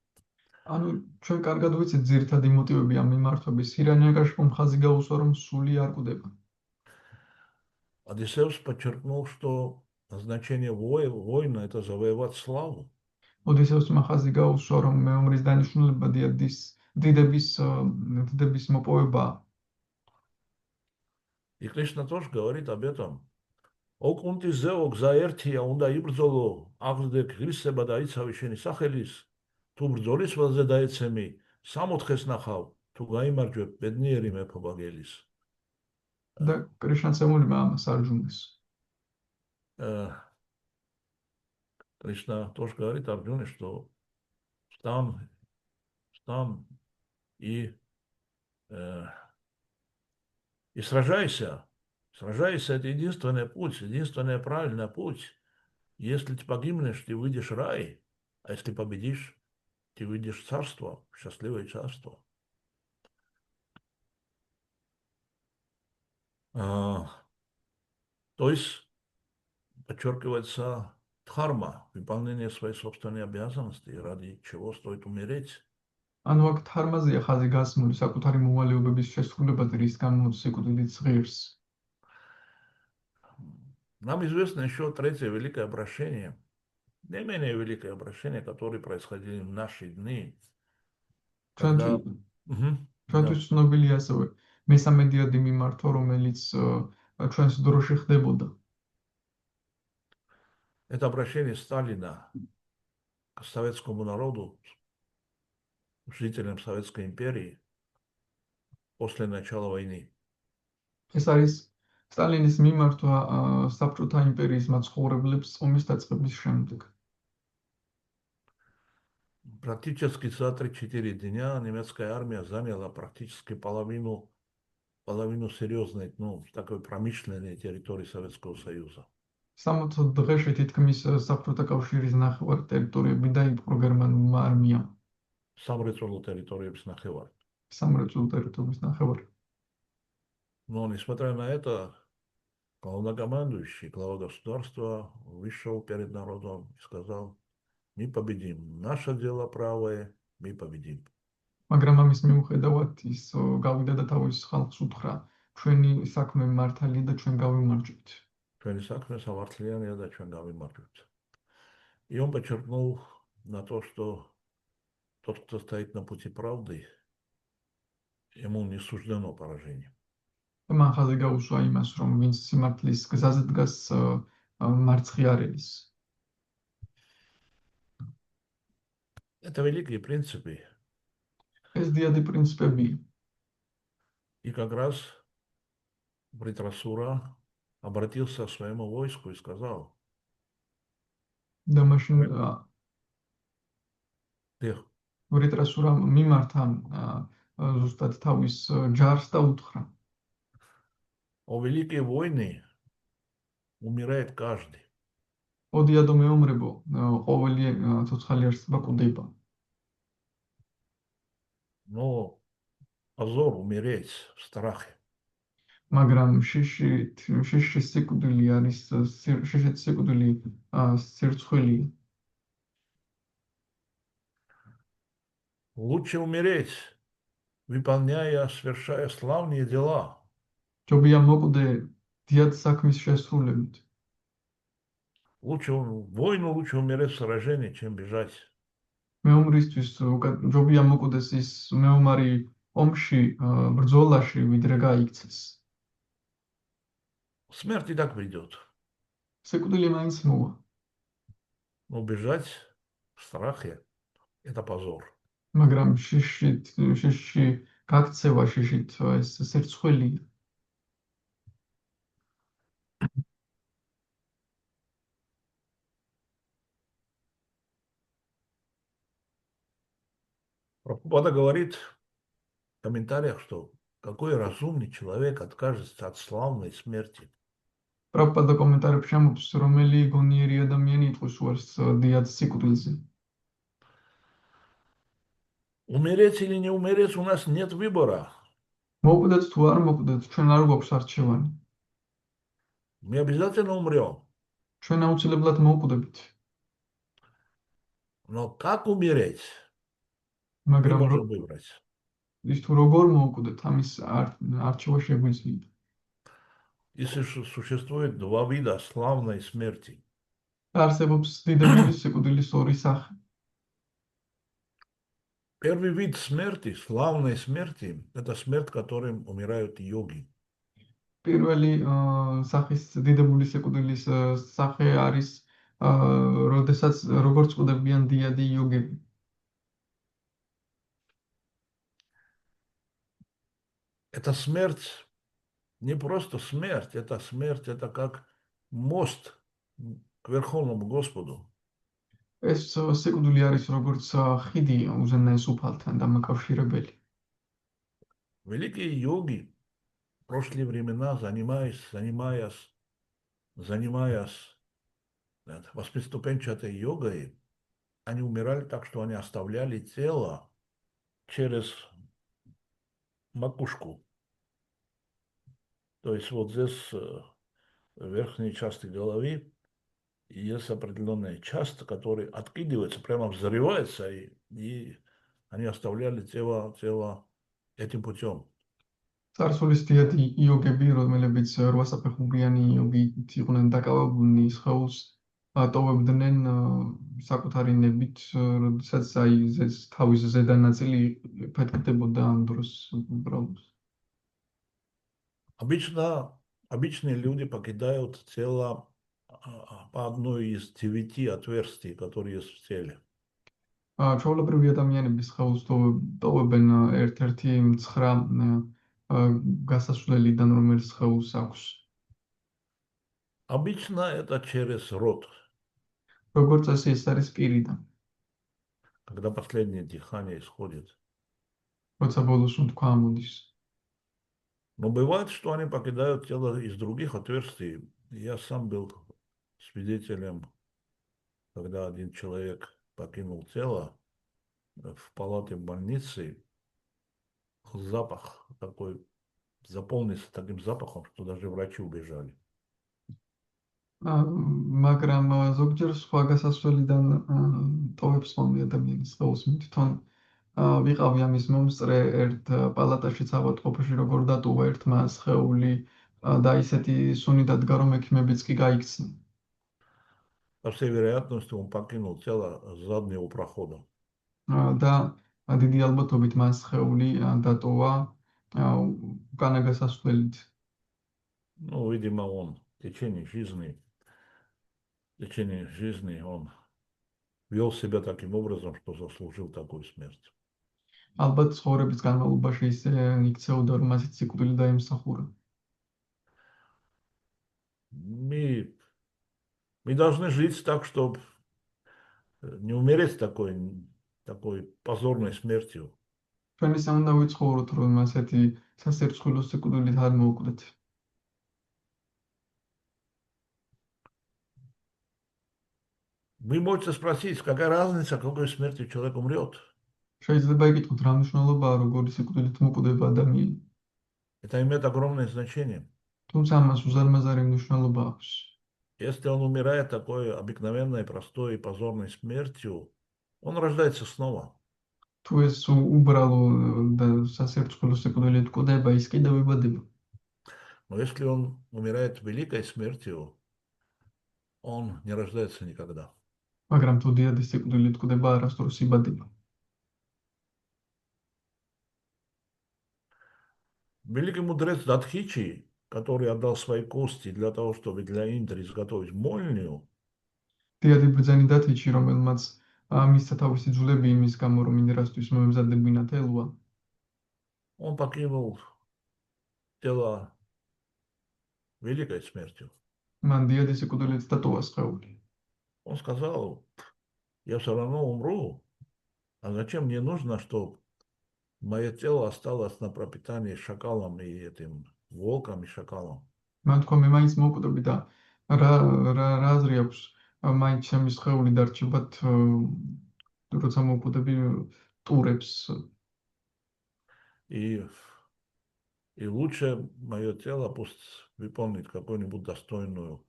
B: ანუ ჩვენ კარგად ვიცით ძირითადი მოტივები ამ მიმართვების. ირანიაკაშიფომ ხაზი გაუსვა, რომ სული არ კვდება.
A: Одиссеус подчеркнул, что назначение воина– это завоевать славу.
B: ოდისევსმა ხაზი გაუსვა, რომ მეომრის დანიშნულება დიდების მოპოვებაა.
A: И Кришна тоже говорит об этом. Окунти зеო გზა ერთია, უნდა იბრძოლო, აღზრდე ღირსება და იცავი შენი სახელის. თუ ბრძოლის ველზე დაეცემი, 60-ს ნახავ, თუ გაიმარჯვებ, ბედნიერი მეფობაგელის.
B: და კრიშნაც ემუნება ამას არჯუნას.
A: Кришна тоже говорит Арджуне, что встань и сражайся. Сражайся, это единственный путь, единственный правильный путь. Если ты погибнешь, ты выйдешь в рай, а если победишь, ты выйдешь в царство, в счастливое царство. То есть подчеркивается дхарма, выполнение своей собственной обязанности, ради чего стоит умереть.
B: ანუ აქ თარმაზეა ხაზი გასმული საკუთარი მოვალეობების შესრულებაზე, რის გამოც სიკვდილით ღირს.
A: Нам известно еще третье великое обращение, не менее великое обращение, которое происходило в наши дни, когда...
B: ჩვენთვის ცნობილი ასევე მესამე დიადი მიმართვა, რომელიც ჩვენს დროში ხდებოდა.
A: Это обращение Сталина к советскому народу, жителям Советской империи после начала войны.
B: ეს არის სტალინის მიმართვა საბჭოთა იმპერიის მაცხოვრებლებს ომის დაწყების შემდეგ.
A: Практически за 3-4 дня немецкая армия заняла практически половину серьезной, такой промышленной территории Советского Союза.
B: 60 დღეში თითქმის საბჭოთა კავშირის ნახევარი ტერიტორიები დაიპყრო გერმანულმა არმიამ.
A: სამრეწველო ტერიტორიების ნახევარი.
B: სამრეწველო ტერიტორიების нахавари.
A: Но несмотря на это, главнокомандующий, глава государства вышел перед народом и сказал: мы победим, наше дело правое, мы победим.
B: მაგრამ ამის მიუხედავად ის გავიდა და თავის ხალხს უთხრა: ჩვენი საქმე მართალია და ჩვენ გავიმარჯვებთ.
A: Ჩვენი საქმე სამართლიანია და ჩვენ გავიმარჯვებთ. И он подчеркнул на то, что тот, кто стоит на пути правды, ему не суждено поражение.
B: მან ხაზი გაუსვა იმას, რომ ვინც სიმართლის გზაზე დგას, მარცხი არ ელის.
A: Это великие принципы.
B: ეს დიადი პრინციპებია.
A: И как раз Вритрасура обратился к своему войску и сказал:
B: და მაშინ ვრიტრასურა მიმართა ზუსტად თავის ჯარს და უთხრა:
A: о великие войны умирает каждый.
B: ოდიადო მეომრებო, ყოველი ცოცხალი არსება კვდება.
A: Но позор умереть в страхе.
B: მაგრამ შიში სიკვდილი არის შიშით სიკვდილი სირცხვილია.
A: Лучше умереть, выполняя, совершая славные дела.
B: ჯობია მოკვდე დიად საქმის შესრულებით.
A: Войну лучше умереть в сражении, чем бежать.
B: მეომრისთვის ჯობია მოკვდეს ის მეომარი ომში, ბრძოლაში, ვიდრე გაიქცეს.
A: Смерть и так придет.
B: სიკვდილი მაინც მოვა.
A: Но бежать в страхе – это позор.
B: მაგრამ შიში გაქცევა შიშით ეს სირცხვილია.
A: Прабхупада говорит в комментариях, что какой разумный человек откажется от славной смерти.
B: პრაბჰუპადა კომენტარებში ამბობს, რომელი გონიერი ადამიანი იტყვის უარს დიად სიკვდილზე.
A: Умереть или не умереть, у нас нет выбора.
B: მოკვდეთ თუ არ მოკვდეთ, ჩვენ არ გვაქვს არჩევანი.
A: Мы обязательно умрем.
B: ჩვენ აუცილებლად მოვკვდებით.
A: Но как умереть? Мы
B: მაგრამ
A: можем выбрать.
B: ის თუ როგორ მოვკვდეთ, ამის არჩევა შეგვიძლია.
A: Если существует два вида славной смерти.
B: არსებობს დიდებული სიკვდილის ორი სახე.
A: Первый вид смерти, славной смерти, это смерть, которым умирают йоги.
B: პირველი სახის დიდებული სიკვდილის სახე არის როდესაც როგორც წოდებიან დიადი იოგები.
A: Это смерть, не просто смерть, это как мост к Верховному Господу.
B: ეს სიკვდილი არის როგორც ხიდი უზენაეს უფალთან დამაკავშირებელი.
A: Великие йоги в прошлые времена, занимаясь восьмиступенчатой йогой, они умирали так, что они оставляли тело через макушку. То есть вот здесь в верхней части головы есть определенная часть, которая откидывается, прямо взрывается, и они оставляли тело этим путем.
B: წარსულის დიადი იოგები, რომელებიც 8 საფეხურიანი იოგით იყვნენ დაკავებულნი, სხეულს ტოვებდნენ საკუთარი ნებით, როდესაც თავის ზედა ნაწილი ფეთქდებოდა ამ დროს უბრალოდ.
A: Обычные люди покидают тело по одной из 9 отверстий, которые есть в теле.
B: ჩვეულებრივი ადამიანები სხეულს ტოვებენ ერთ-ერთი 9 გასასვლელიდან, რომელიც სხეულს აქვს.
A: Обычно это через рот,
B: როგორც წესი ეს არის პირიდან,
A: когда последнее дыхание исходит.
B: როცა ბოლოს უთქვა ამოდის.
A: Но бывает, что они покидают тело из других отверстий. Я сам был свидетелем, когда один человек покинул тело в палате больницы, запах такой заполнился таким запахом, что даже врачи убежали.
B: მაგრამ ზოგჯერ სხვა გასასვლელიდან ტოვებს ხოლმე ადამიანის სხეულს. მე თვითონ ვიყავი ამის მომსწრე ერთ პალატაშიც ავადმყოფოში, როგორ დატოვა ერთმა სხეული და ისეთი სუნი დადგა, რომ ექიმებიც კი გაიქცნენ.
A: По всей вероятности, он покинул тело с заднего прохода.
B: და დიდი ალბათობით მას სხეული დატოვა უკანა გასასვლელით.
A: Ну, видимо, он в течение жизни он вел себя таким образом, что заслужил такую смерть.
B: ალბათ ცხოვრების განმავლობაში ისე იქცეოდა, რომ მასიც სიკვდილი დაიმსახურა.
A: Мы должны жить так, чтобы не умереть такой позорной смертью.
B: ჩვენ ისე უნდა ვიცხოვროთ, რომ ასეთი სასერცხვილო სიკვდილით არ მოვკვდეთ.
A: Вы можете спросить, какая разница, какой смертью человек умрет?
B: შეიძლება იკითხოთ, რა მნიშვნელობაა, როგორი сиკვდილით მოკვდება ადამიანი.
A: Это имеет огромное значение.
B: თუმცა ამას უზარმაზარი მნიშვნელობა აქვს.
A: Если он умирает такой обыкновенной, простой и позорной смертью, он рождается снова.
B: თუ ეს უბრალო და სასერცხვილო სიკვდილით კვდება, ის კიდევ იბადება.
A: Но если он умирает великой смертью, он не рождается никогда.
B: მაგრამ თუ დიადი სიკვდილით კვდება, არასდროს იბადება.
A: Великий мудрец Дадхичи, который отдал свои кости для того, чтобы для Индры изготовить мольню,
B: დიადი ბრძენი დათიჩი, რომელმაც მისცა თავისი ძვლები იმის გამო, რომ ინდრასთვის მოემზადებინათ ელვა,
A: он покинул тело великой смертью.
B: მან დიადი სიკვდილით დატოვა სხეული.
A: Он сказал, я все равно умру, а зачем мне нужно, чтобы мое тело осталось на пропитании шакалом и этим волком и шакалом.
B: მან თქვა, მე მაინც მოვკვდები და რა აზრი აქვს, მაინც ჩემი სხეული დარჩებათ, როცა მოვკვდები ტურებს.
A: И лучше мое тело пусть выполнит какую-нибудь достойную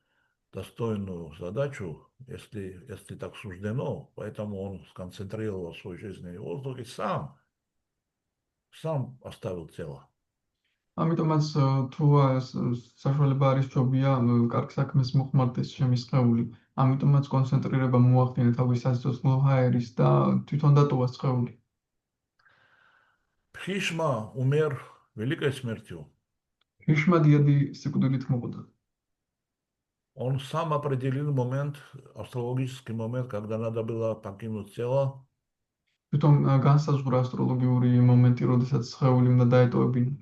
A: задачу, если так суждено. Поэтому он сконцентрировал свой жизненный воздух и сам оставил тело.
B: ამიტომაც თუ საშუალება არის ჯობია კარგ საქმეს მოხმარდეს ჩემი სხეული. ამიტომაც კონცენტრირება მოახდინა თავის სასიცოცხლო ჰაერის და თვითონ დატოვა სხეული.
A: Бхишма умер великой смертью.
B: ღირშმა დიადი სიკვდილით მოკვდა.
A: Он сам определил момент, астрологический момент, когда надо было покинуть тело.
B: თვითონ განსაზღვრა ასტროლოგიური მომენტი, როდესაც სხეული უნდა დაეტოვებინა.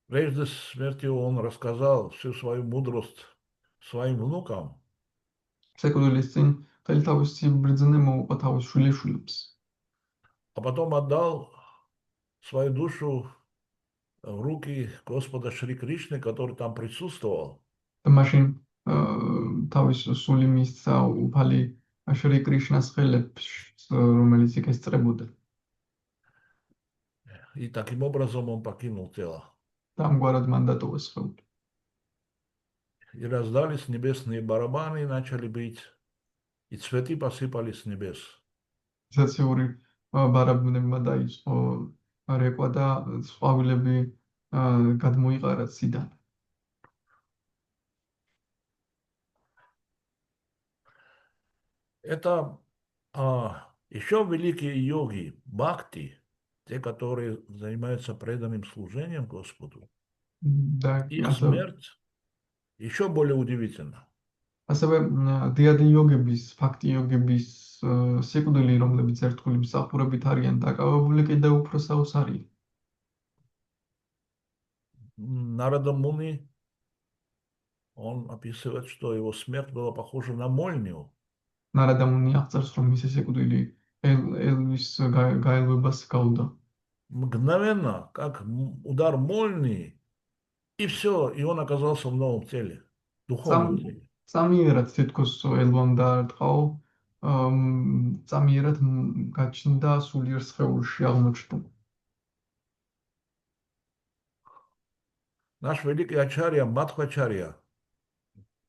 A: Прежде смерти он рассказал всю свою мудрость своим внукам.
B: სიკვდილის წინ მთელი თავისი ბრძნე მოუყვა თავის შვილიშვილებს.
A: А потом отдал свою душу в руки Господа Шри Кришны, который там присутствовал.
B: და მაშინ თავის სული მისცა უფალი შრი კრიშნას ხელებს, რომელიც იქ ესწრებოდა.
A: И таким образом он покинул тело.
B: და ამგვარად მან დატოვა სხეული.
A: И раздались небесные барабаны, и начали бить, и цветы посыпались с небес.
B: საციური ბარაბნებმა დაიწყო რეკვა და ყვავილები გადმოიყარა ციდან.
A: Это еще великие йоги, бхакти, те, которые занимаются преданным служением Господу,
B: და
A: их смерть еще более удивительна.
B: ასევე დიადი იოგების, ფაქტი იოგების სიკვდილი, რომლებიც ერთგული მსახურებით არიან დაკავებული, კიდევ უფრო საოცარია.
A: Нарада Муни, он описывает, что его смерть была похожа на молнию.
B: ნარადა მუნი აღწერს, რომ მისი სიკვდილი ელვის გაელვებას გაუდა.
A: Мгновенно, как удар молнии, и все, и он оказался в новом теле, духовном теле.
B: წამიერად თითქოს ელვამ დაარტყაო, წამიერად გაჩნდა სულიერ სხეულში აღმოჩნდა.
A: Наш великий ачарья Мадхвачарья,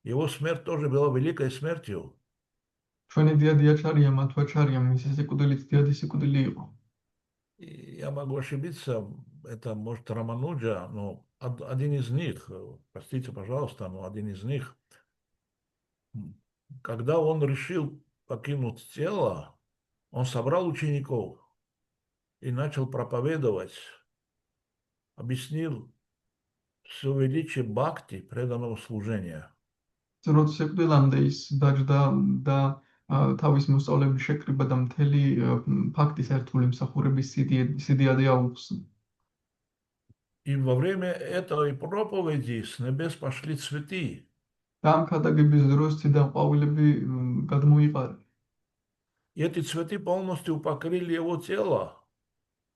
A: его смерть тоже была великой смертью.
B: ჩვენი დიადი აჩარია, მათვაჩარია, მისი სიკვდილით დიადი сикудили იყო.
A: И я могу ошибиться, это может Рамануджа, но один из них, простите, пожалуйста, но один из них, когда он решил покинуть тело, он собрал учеников и начал проповедовать, объяснил все величие бхакти, преданного служения.
B: როდის სიკვდილამდე ის დაждდა და თავის მოსწავლეების შეკრიბა და მთელი ფაქტის ერთგული მსახურების სიდიადე აუხსნა.
A: И во время этой проповеди с небес пошли цветы.
B: და ამ ქადაგების დროს ციდან ყვავილები გადმოიყარა.
A: И эти цветы полностью покрыли его тело.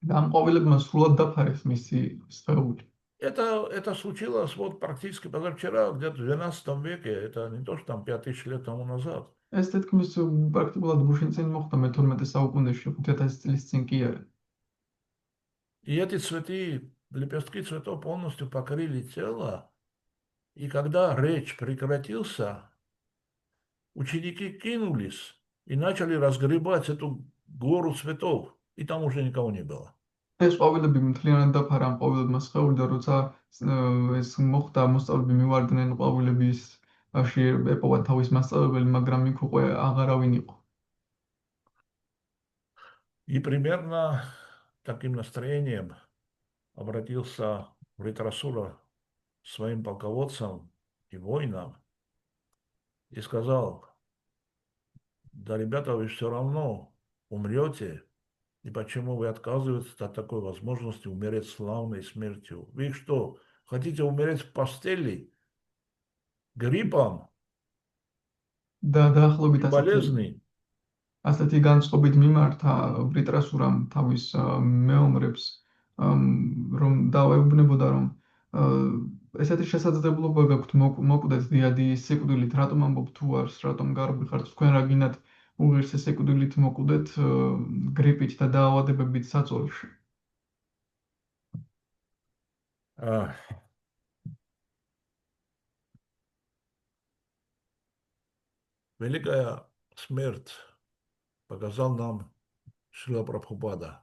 B: და ამ ყვავილებმა სრულად დაფარეს მისი სხეული.
A: Это случилось вот практически позавчера, где-то в XII веке. Это не то, что там 5000 лет тому назад.
B: ეს თითქმის პრაქტიკულად გუშინ წინ მოხდა მე-12 საუკუნეში, 5000 წლის წინ კი არა.
A: И эти цветы, лепестки цветов полностью покрыли тело. И когда речь прекратился, ученики кинулись и начали разгребать эту гору цветов. И там уже никого не было.
B: ეს ყვავილები მთლიანად დაფარა ამ ყვავილებმა სხეული და როცა ეს მოხდა, მოსწავლეები მივარდნენ ყვავილებისში ეპოვა თავის მასწავლებელი, მაგრამ იქ უკვე აღარავინ იყო.
A: И примерно таким настроением обратился Вритрасура своим полководцам и воинам и сказал: да, ребята, вы все равно умрете, и почему вы отказываетесь от такой возможности умереть славной смертью? Вы что, хотите умереть в постели, гриппом
B: და დაახლოებით
A: и болезнью?
B: ასეთი განწყობით მიმართა ბრიტრასურამ თავის მეომრებს, რომ დავაეუბნებოდა, რომ ესეთი შესაძლებლობა გაქვთ მოკვდეთ დიადი სიკვდილით, რატომ ამბობთ თუ არს, რატომ გარბიხართ თქვენ რა გინდათ უღირსე სიკვდილით მოკვდეთ გრიპით და დაავადებებით საწოლში.
A: Великая смерть показал нам Шрила Прабхупада.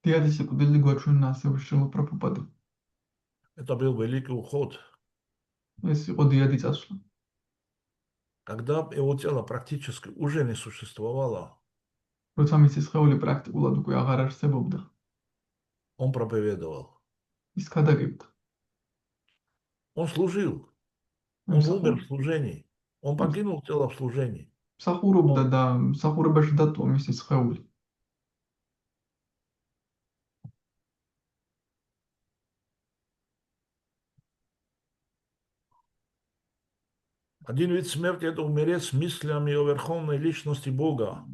B: დიადი სიკვდილი გვაჩვენა ასევე შრილა პრაბჰუპადა.
A: Это был великий уход.
B: ეს იყო დიადი წასვლა.
A: Когда его тело практически уже не существовало,
B: როცა მისი სხეული პრაქტიკულად უკვე აღარ არსებობდა,
A: он проповедовал.
B: ის გადაგებდა.
A: Он служил, он умер в
B: მსახურ-
A: служении, он покинул тело в служении.
B: მსახურობდა
A: Он,
B: და მსახურებაში დატოვა მისი სხეული.
A: один вид смерти – это умереть с мыслями о верховной личности Бога.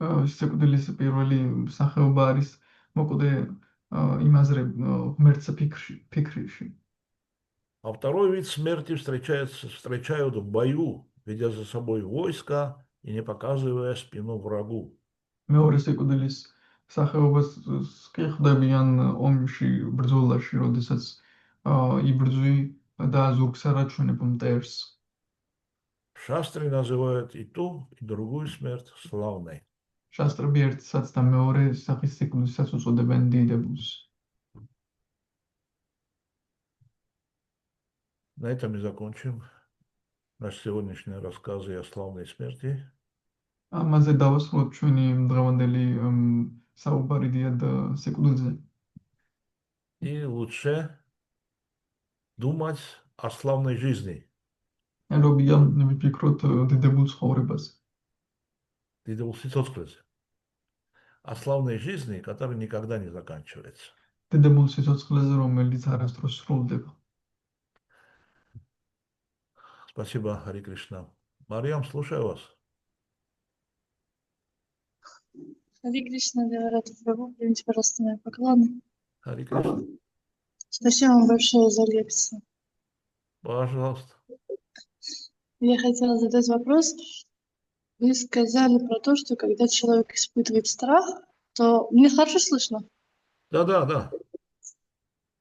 B: სიკვდილის პირველი სახეობა არის მოკვდე იმაზე ღმერთს ფიქრში.
A: А второй вид смерти встречают в бою, ведя за собой войско и не показывая спину врагу.
B: მეორე სიკვდილის სახეობას კი ხვდებიან ომში, ბრძოლაში, როდესაც იბრძვი და ზურგს არაჩვენებ მტერს.
A: Шастры называют и ту, и другую смерть славной.
B: შასტრები ერთსაც და მეორე სახის სიკვდილსაც უწოდებენ დიდებულს.
A: На этом и закончим наши сегодняшние рассказы о славной смерти.
B: ამაზე დავასრულოთ ჩვენი დღევანდელი საუბარი დიად სიკვდილზე.
A: И лучше думать о славной жизни.
B: ერობია ვიფიქროთ დიდებულ ცხოვრებას.
A: Дедову сицоцклезе. О славной жизни, которая никогда не заканчивается.
B: დიდებულ სიცოცხლეზე, რომელიც არასდროს სრულდება.
A: Спасибо, Хари Кришна. Мариам, слушаю вас.
C: Харе Кришна, Деварата Прабhu, примите, пожалуйста, мои поклоны.
A: Хари Кришна.
C: Спасибо вам большое за лекцию.
A: Пожалуйста.
C: Я хотела задать вопрос. Вы сказали про то, что когда человек испытывает страх, то... Мне хорошо слышно?
A: Да.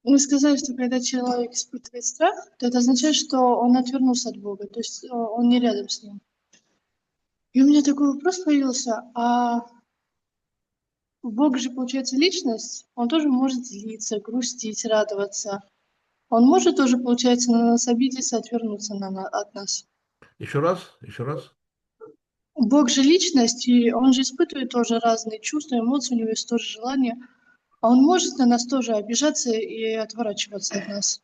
C: Вы сказали, что когда человек испытывает страх, то это означает, что он отвернулся от Бога, то есть он не рядом с ним. И у меня такой вопрос появился, а Бог же, получается, личность, он тоже может злиться, грустить, радоваться. Он может тоже, получается, на нас обидеться, отвернуться от нас.
A: Еще раз.
C: Бог же личность, и он же испытывает тоже разные чувства, эмоции, у него есть тоже желания. А он может на нас тоже обижаться и отворачиваться от нас.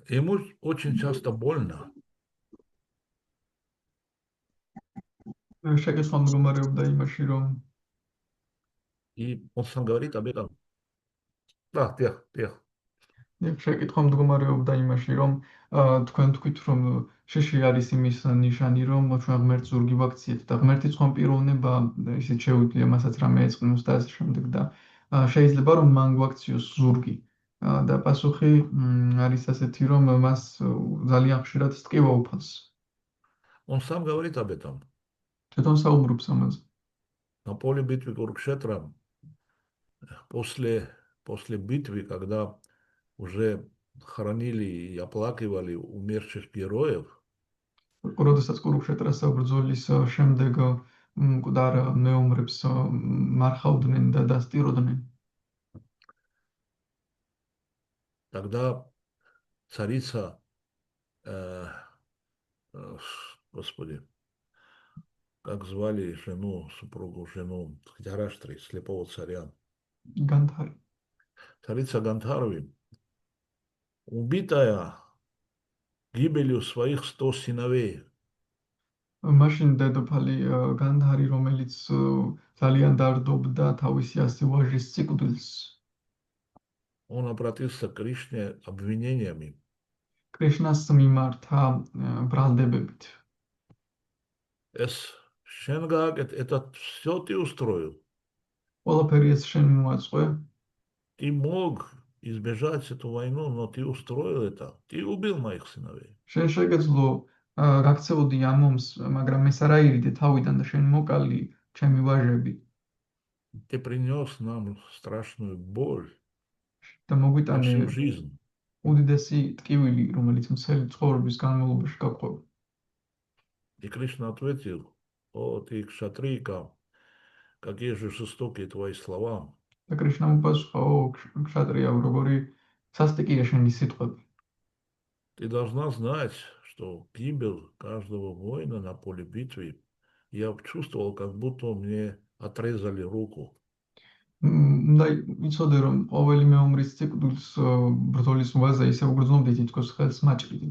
A: Ему очень часто больно.
B: შეკითხვა მდგომარეობდა იმაში, რომ
A: И он сам говорит об этом. Да, тех.
B: შეკითხვა მდგომარეობდა იმაში, რომ თქვენ თქვით, რომ შეში არის იმის ნიშანი, რომ ჩვენ ღმერთს ზურგი ვაქციეთ და ღმერთი თქვენ პიროვნება ისეთ შეუძლია მასაც რამე ეწყნოს და ასე შემდეგ და შეიძლება რომ მან გვაქციოს ზურგი და პასუხი არის ასეთი, რომ მას ძალიან ხშირად სტკივა უფალს.
A: Он сам говорит об этом.
B: თვითონ საუბრობს ამაზე.
A: На поле битвы Курукшетра, после битвы, когда уже хоронили и оплакивали умерших героев,
B: როდესაც კურუქშეტრას ბრძოლის შემდეგ მკვდარ მეომრებს მარხავდნენ და დასტიროდნენ.
A: тогда царица, господи, как звали супругу жену Дхараштри, слепого царя,
B: Гандхари.
A: царица Гандхарви, убитая гибелью своих 100 сыновей,
B: მაშინ დედოფალი განდჰარი, რომელიც ძალიან დარდობდა თავისი 100 ვაჟის სიკვდილს,
A: он обратился к Кришне обвинениями.
B: კრიშნას მიმართა ბრალდებებით.
A: Это все ты устроил.
B: ყველაფერი ეს შენ მოაწყვე.
A: Ты мог избежать эту войну, но ты устроил это. Ты убил моих сыновей.
B: შენ შეგეძლო გაქცევოდი ამ ომს, მაგრამ ეს არ აირიდე თავიდან და შენ მოკალი ჩემი ვაჟები
A: Ты принес нам страшную боль,
B: და მოგვიტანე
A: всю жизнь.
B: უდიდესი ტკივილი, რომელიც მთელი ცხოვრების განმავლობაში გაყვება.
A: И Кришна ответил: о, ты кшатрийка, какие же жестокие твои слова.
B: და კრიშნამ უპასუხა, ო ქშატრია, როგორი სასტიკია შენი სიტყვები.
A: Ты должна знать, что гибель каждого воина на поле битвы, я чувствовал, как будто мне отрезали руку.
B: უნდა იცოდე, რომ ყოველი მეომრის სიკვდილს ბრძოლის ვაზე ისე უგრძნობდი, თითქოს ხელს მაჭრიდი.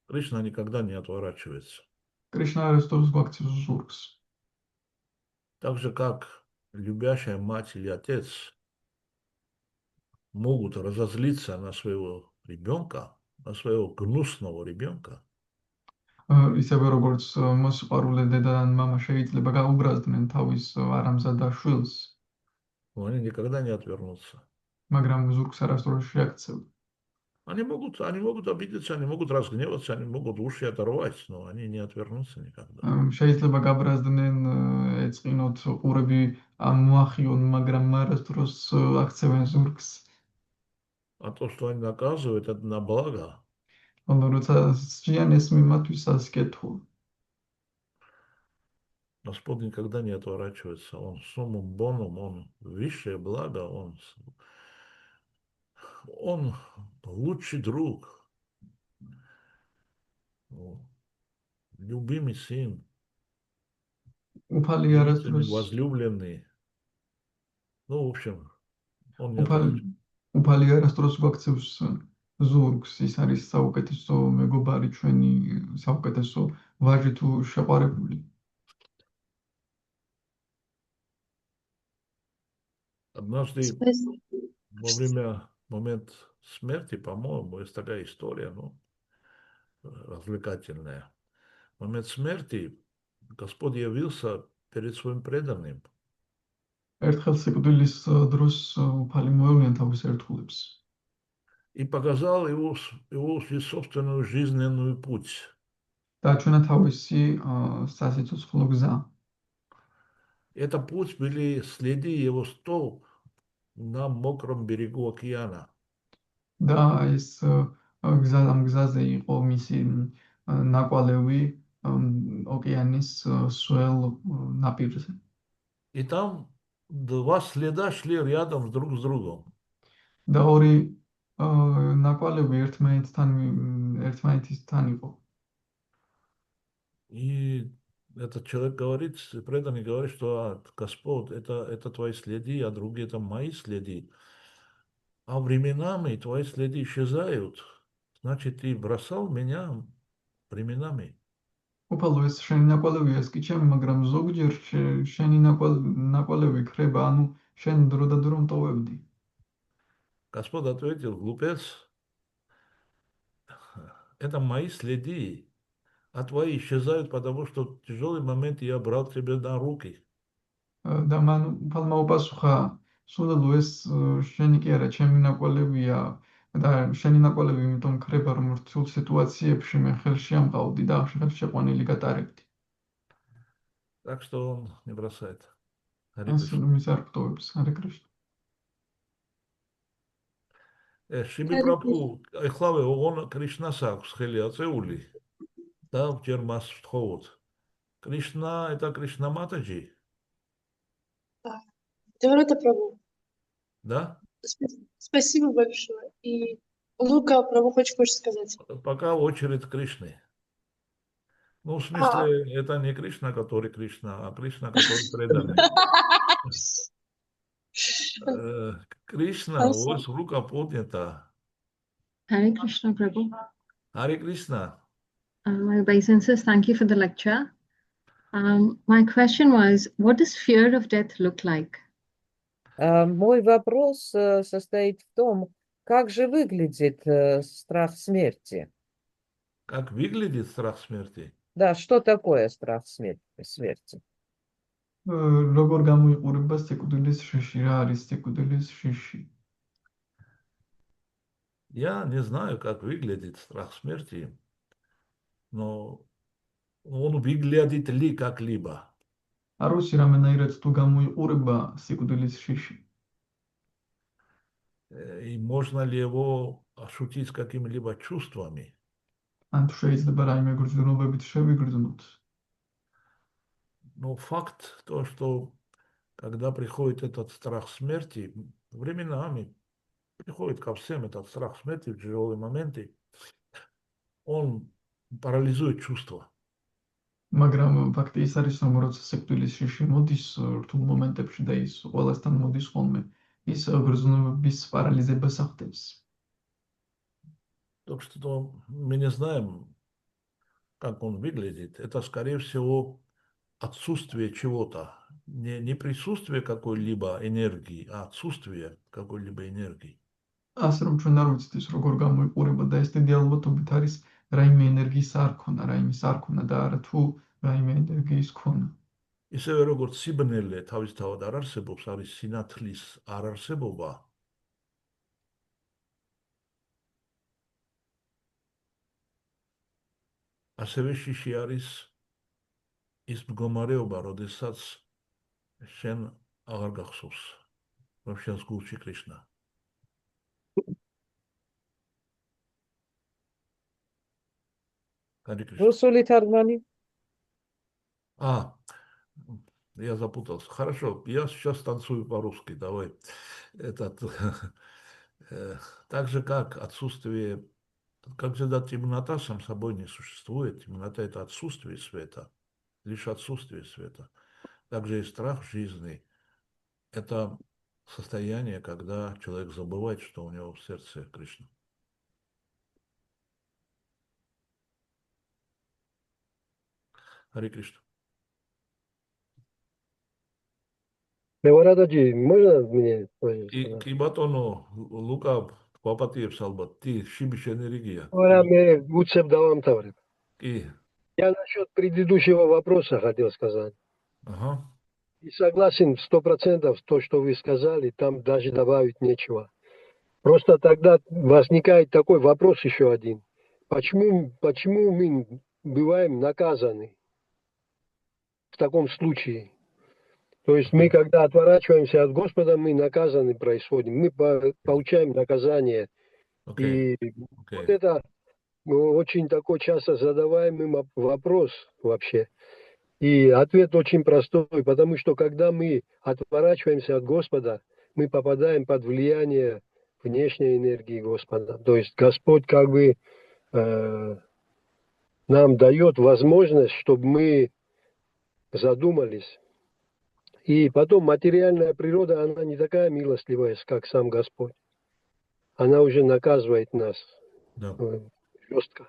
A: Кришна никогда не отворачивается.
B: კრიშნა არასდროს გვაქცევს ზურგს.
A: Так же, как любящая мать или отец могут разозлиться на своего ребенка, на своего гнусного ребенка,
B: ისევე როგორც მოსიყვარულე დედა ან მამა შეიძლება გაუბრაზდნენ თავის არამზადა შვილს,
A: но они никогда не отвернутся.
B: მაგრამ ზურგს არასდროს შეაქცევ.
A: Они могут обидеться, они могут разгневаться, они могут уши оторвать, но они не отвернутся никогда.
B: შეიძლება გაბრაზდნენ, ეწყინოთ ყურები, მოახიონ, მაგრამ არასდროს აქცევენ ზურგს.
A: А то, что они наказывают, это на благо.
B: როცა სჭიანეს მიმათთვის ასკეთო.
A: Господь никогда не отворачивается. Он суммум бонум, он высшее благо, он лучший друг, любимый сын,
B: უფალი
A: единственный
B: არასდროს
A: возлюбленный. Ну, в общем, он не отворачивается.
B: უფალი არასდროს გვაქცევს ზურგს, ის არის საუკეთესო მეგობარი ჩვენი, საუკეთესო ვაჟი თუ შეყვარებული.
A: Однажды
C: Спасибо.
A: во время момент смерти, по-моему, есть такая история, ну, развлекательная. В момент смерти Господь явился перед своим преданным
B: ერთხელ სიკვდილის დროს უფალი მოევლიან თავის ერთგულებს
A: и показал его собственную жизненную путь.
B: და ჩვენა თავისი სასიცოცხლო გზა.
A: Это путь были следы его стоп на мокром берегу океана.
B: და ეს გზა ამ გზაზე იყო მისი ნაკვალევი ოკეანის სველ ნაპირზე.
A: И там два следа шли рядом друг с другом.
B: და ორი ნაკვალევი ერთმანეთისთან იყო.
A: И этот человек говорит, преданный говорит, что Господь, это твои следы, а другие это мои следы. А временами твои следы исчезают. Значит, ты бросал меня временами.
B: უფალო ეს შენი ნაკვალევია, ეს კი ჩემი, მაგრამ ზოგჯერ შენი ნაკვალევი ქრება, ანუ შენ დროდადრო მტოვებდი.
A: Господь ответил, глупец, это мои следы, а твои исчезают, потому что в тяжелый момент я брал тебя на руки.
B: და მან უფალმა უპასუხა, სულელო ეს შენი კი არა, ჩემი ნაკვალევია და შენი ნაკვალევი იმიტომ ქრება, რომ რთულ სიტუაციებში მე ხელში ამყავდი და ხელშეყვანილი გატარებდი.
A: Так что он не бросает. Харе
B: ასე
A: Кришна.
B: მის არ გტოვებს, ჰარე კრიშნა.
A: Шиби Прабху, ეხლავე ოღონ Кришнას აქვს ხელი აწეული და ჯერ მას ვთხოვოთ. Кришна, это Кришна Матаджи,
C: Деварата Прабу,
A: да?
C: спасибо большое. И Лука Прабу хочешь сказать?
A: Пока очередь Кришны. Ну, в смысле, это не Кришна, который Кришна, а Кришна, который преданный. Кришна, у вас рука поднята.
D: Hare Krishna, Prabhu.
A: Харе Кришна.
D: My obeisances, thank you for the lecture. My question was, what does fear of death look like?
E: Мой вопрос состоит в том, как же выглядит страх смерти?
A: Как выглядит страх смерти?
E: Да, что такое страх смерти?
B: როგორ გამოიყურება სიკვდილის შიში, რა არის სიკვდილის შიში?
A: Я не знаю, как выглядит страх смерти, но он выглядит ли как-либо.
B: არ ვიცი რამენაირად თუ გამოიყურება სიკვდილის შიში.
A: И можно ли его ощутить какими-либо чувствами?
B: ან თუ შეიძლება რაიმე გრძნობებით შევიგრძნოთ.
A: Но факт то, что когда приходит этот страх смерти, временами приходит ко всем этот страх смерти в тяжелые моменты, он парализует чувства.
B: მაგრამ ფაქტი ის არის, რომ როცა სიკვდილის შიში მოდის რთულ მომენტებში და ის ყველასთან მოდის ხოლმე, ის გრძნობების პარალიზებას ახდენს.
A: Так что мы не знаем, как он выглядит. Это, скорее всего, отсутствие чего-то. Не присутствие какой-либо энергии, а отсутствие какой-либо энергии.
B: ასე რომ ჩვენ არ ვიცით ის როგორ გამოიყურება და ეს დიდი ალბათობით არის რაიმე ენერგიის არ ქონა და არა თუ რაიმე ენერგიის ქონა.
A: ისევე როგორც სიბნელე თავისთავად არ არსებობს, არის სინათლის არ არსებობა. ასევე შიში არის ის მდგომარეობა, როდესაც შენ აღარ გახსოვს, რომ შენს გულში კრიშნა.
E: Русули Таргмани?
A: Я запутался. Хорошо, я сейчас танцую по-русски, давай. Так же, как отсутствие, как всегда, темнота сам собой не существует. Темнота – это отсутствие света, лишь отсутствие света. Также и страх жизни – это состояние, когда человек забывает, что у него в сердце Кришна. Харе Кришна.
F: Леварададжи, можно мне?
A: Кибатоно, Лука, попатиев албат, ты шибишь энергия.
F: Я лучше давамтаврим.
A: И.
F: Я насчет предыдущего вопроса хотел сказать.
A: Ага.
F: И согласен 100% то, что вы сказали, там даже добавить нечего. Просто тогда возникает такой вопрос еще один. Почему мы бываем наказаны в таком случае? То есть мы, когда отворачиваемся от Господа, мы наказаны происходим. Мы получаем наказание. И вот это очень такой часто задаваемый вопрос вообще. И ответ очень простой, потому что когда мы отворачиваемся от Господа, мы попадаем под влияние внешней энергии Господа. То есть Господь как бы нам дает возможность, чтобы мы задумались. И потом материальная природа, она не такая милостливая, как сам Господь. Она уже наказывает нас жестко.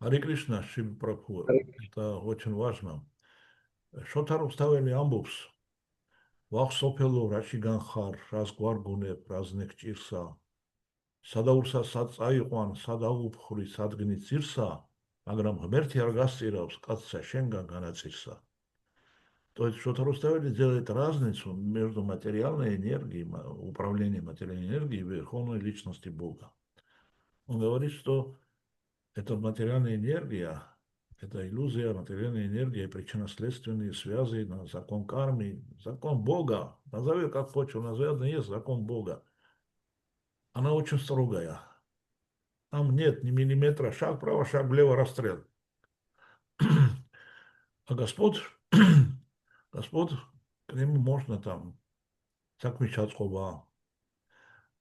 A: Харе Кришна, Шри Прабху, это очень важно. Шотару ставили амбус. Вах сопелу рашиган хар, раз гваргуне, праздник чирса. Садаурса сацаиყვან, სადაუფხრი სადგნი წირსა, მაგრამ ღმერთი არ გასწირავს კაცსა შენგან განაწირსა. То есть Шотару ставили делает разницу между материальной энергией, управлением материальной энергией и верховной личности Бога. Он говорит, что эта материальная энергия, это иллюзия, материальная энергия, причинно-следственные связи, закон кармы, закон Бога, назови как хочешь, назови, есть закон Бога. Она очень строгая. Там нет ни миллиметра, шаг вправо, шаг влево, расстрел. А Господь, к нему можно там закмечать слова,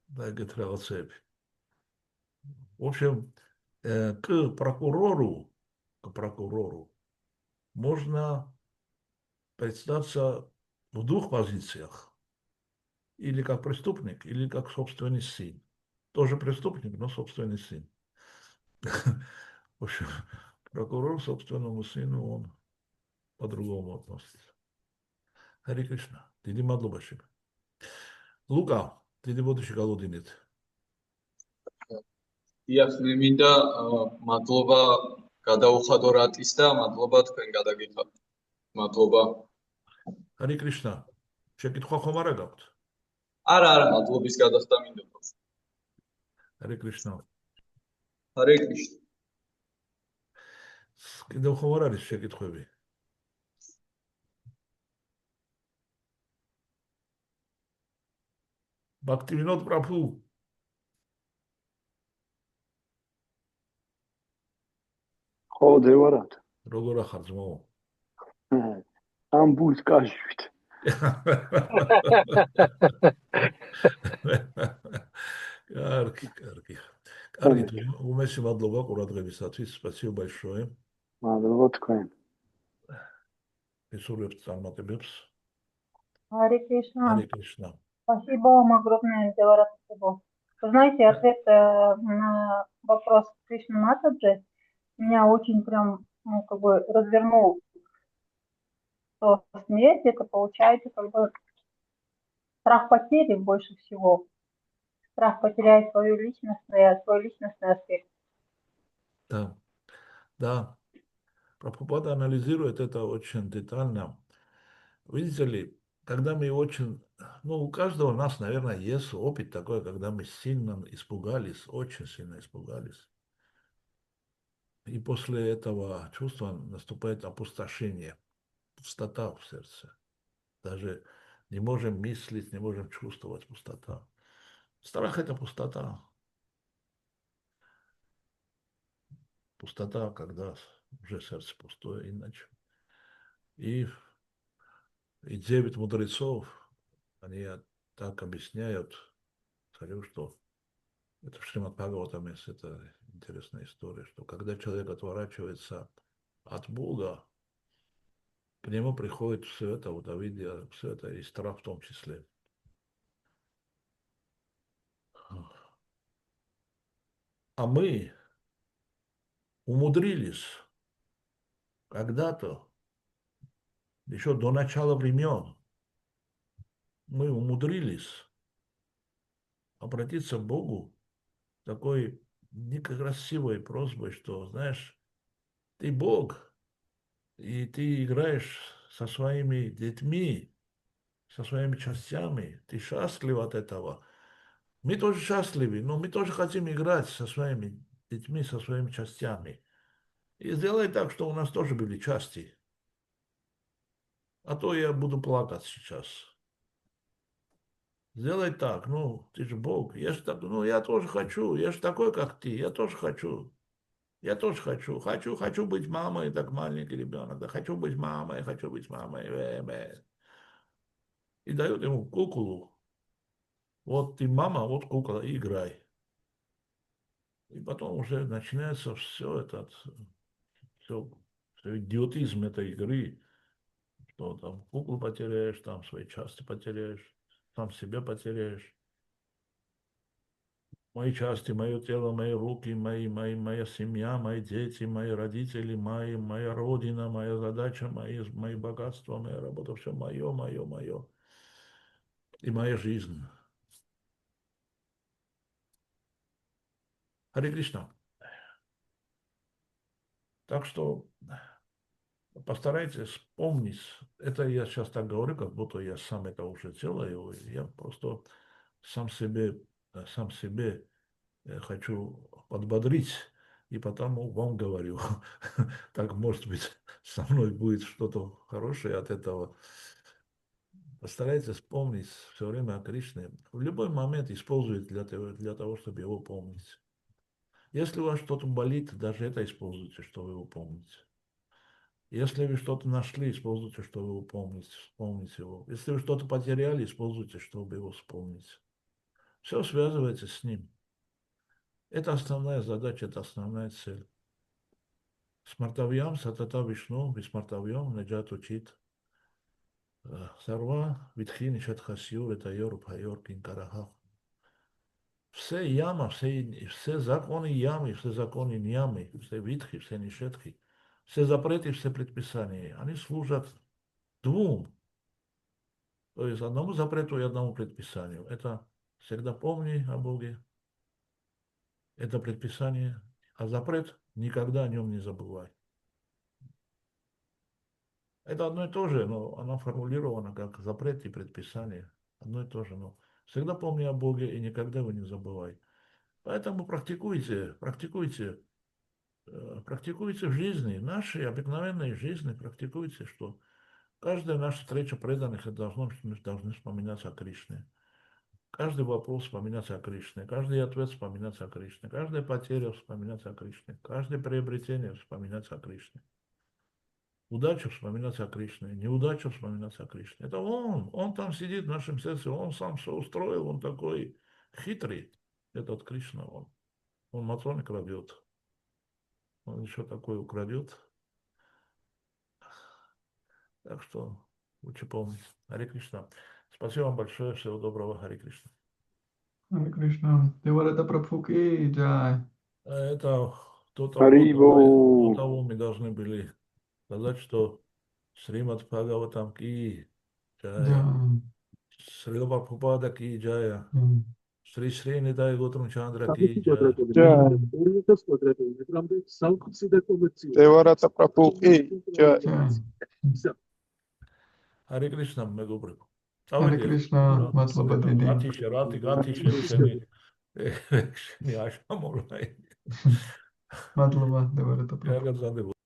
A: да, говорит, цепь. В общем, к прокурору можно представиться в двух позициях. Или как преступник, или как собственный сын. Тоже преступник, но собственный сын. В общем, прокурор собственному сыну, он по-другому относится. Харе Кришна, დიდი მადლობა შენ. ლუკა, დიდი მოდიში გალოდინეთ.
G: დიახ, მე მინდა მადლობა გადაუხადო რატის და მადლობა თქვენ გადაგიხადოთ. მადლობა.
A: Харе Кришна, შეკითხვა ხომ არა გაქვთ?
G: არა, მადლობის გადახდა მინდა.
A: Харе Кришна.
G: Харе Кришна.
A: კიდევ ხომ არ არის შეკითხვები? Bhaktivinoda Prabhu.
H: ხო, დევარად.
A: როგორ ახარ ძმაო?
H: ამბულს კაშვით.
A: კარგი. კარგი, უმეცი მადლობა ყურადღებისათვის. Спасибо большое.
H: მადლობა თქვენ.
A: ისურვებს წარმატებებს.
I: Харе Кришна.
A: Харе Кришна.
I: Спасибо вам огромное за рассказы. Вы знаете, ответ на вопрос Кришны Матаджи меня очень прям, ну, как бы развернул. Что смерть это получается как бы страх потери больше всего. Страх потерять свою личность, свой личностный аспект.
A: Да, да. Прабхупада анализирует это очень детально. Видите ли, когда мы очень... Ну, у каждого у нас, наверное, есть опыт такой, когда мы сильно испугались, очень сильно испугались. И после этого чувства наступает опустошение, пустота в сердце. Даже не можем мыслить, не можем чувствовать пустота. Страх – это пустота. Пустота, когда уже сердце пустое, иначе. И 9 мудрецов, они так объясняют царю, что это в Шримад Бхагаватам есть, это интересная история, что когда человек отворачивается от Бога, к нему приходит все это, удовольствие, все это, и страх в том числе. А мы умудрились когда-то, еще до начала времен, мы умудрились обратиться к Богу такой некрасивой просьбой, что, знаешь, ты Бог, и ты играешь со своими детьми, со своими частями, ты счастлив от этого. Мы тоже счастливы, но мы тоже хотим играть со своими детьми, со своими частями. И сделай так, что у нас тоже были части. А то я буду плакать сейчас. Сделай так, ну, ты же Бог. Я же так, ну, я тоже хочу, я же такой, как ты, я тоже хочу. Я тоже хочу. Хочу быть мамой, так маленький ребенок. Да хочу быть мамой, хочу быть мамой. И дают ему куклу. Вот ты мама, вот кукла, играй. И потом уже начинается все этот, все, идиотизм этой игры, что там куклу потеряешь, там свои части потеряешь, сам себя потеряешь. Мои части, мое тело, мои руки, моя семья, мои дети, мои родители, моя родина, моя задача, мои богатства, моя работа, все мое. И моя жизнь. Харе Кришна. Так что постарайтесь вспомнить. Это я сейчас так говорю, как будто я сам это уже делаю. Я просто сам себе хочу подбодрить, и потому вам говорю. Так, может быть, со мной будет что-то хорошее от этого. Постарайтесь вспомнить все время о Кришне. В любой момент используйте для того, чтобы его помнить. Если у вас что-то болит, даже это используйте, чтобы его помнить. Если вы что-то нашли, используйте, чтобы его помнить, вспомнить его. Если вы что-то потеряли, используйте, чтобы его вспомнить. Все связывайте с ним. Это основная задача, это основная цель. Смартавьям сатата вишну, висмартавьям наджат учит. Сарва витхи нишат хасюр, это йор пайор кинкараха. Все яма, все законы ямы, все законы ньямы, все витхи, все нишетхи, все запреты, все предписания, они служат двум. То есть одному запрету и одному предписанию. Это всегда помни о Боге. Это предписание. А запрет никогда о нем не забывай. Это одно и то же, но оно формулировано как запрет и предписание. Одно и то же. Но всегда помни о Боге и никогда его не забывай. Поэтому практикуйте в жизни, нашей обыкновенной жизни, практикуйте, что каждая наша встреча преданных должны вспоминаться о Кришне. Каждый вопрос вспоминаться о Кришне, каждый ответ вспоминаться о Кришне, каждая потеря вспоминаться о Кришне, каждое приобретение вспоминаться о Кришне. Удача вспоминаться о Кришне, неудача вспоминаться о Кришне. Это он там сидит в нашем сердце, он сам все устроил, он такой хитрый, этот Кришна, он матрон крадет, он еще такой украдет. Так что лучше помнить. Харе Кришна. Спасибо вам большое. Всего доброго. Харе Кришна.
B: Харе Кришна. Деварата Прабху ки джай.
A: Это до
H: Харибол.
A: того мы должны были сказать, что Сримад Бхагаватам ки джая.
B: Джай.
A: Срила Прабхупада ки джая.
B: М.
A: Шри Шри Нитай Готрам Чандра ки
H: Джай.
A: джая.
H: Деварата Прабху ки джай.
B: Джай.
A: Харе Кришна, мეგობრებო.
B: Харе Кришна, მადლობა დიდი.
A: რათი შენი შენი აშამოლა.
B: მადლობა, Деварата Прабху.
A: კარგად გზადდებოდი.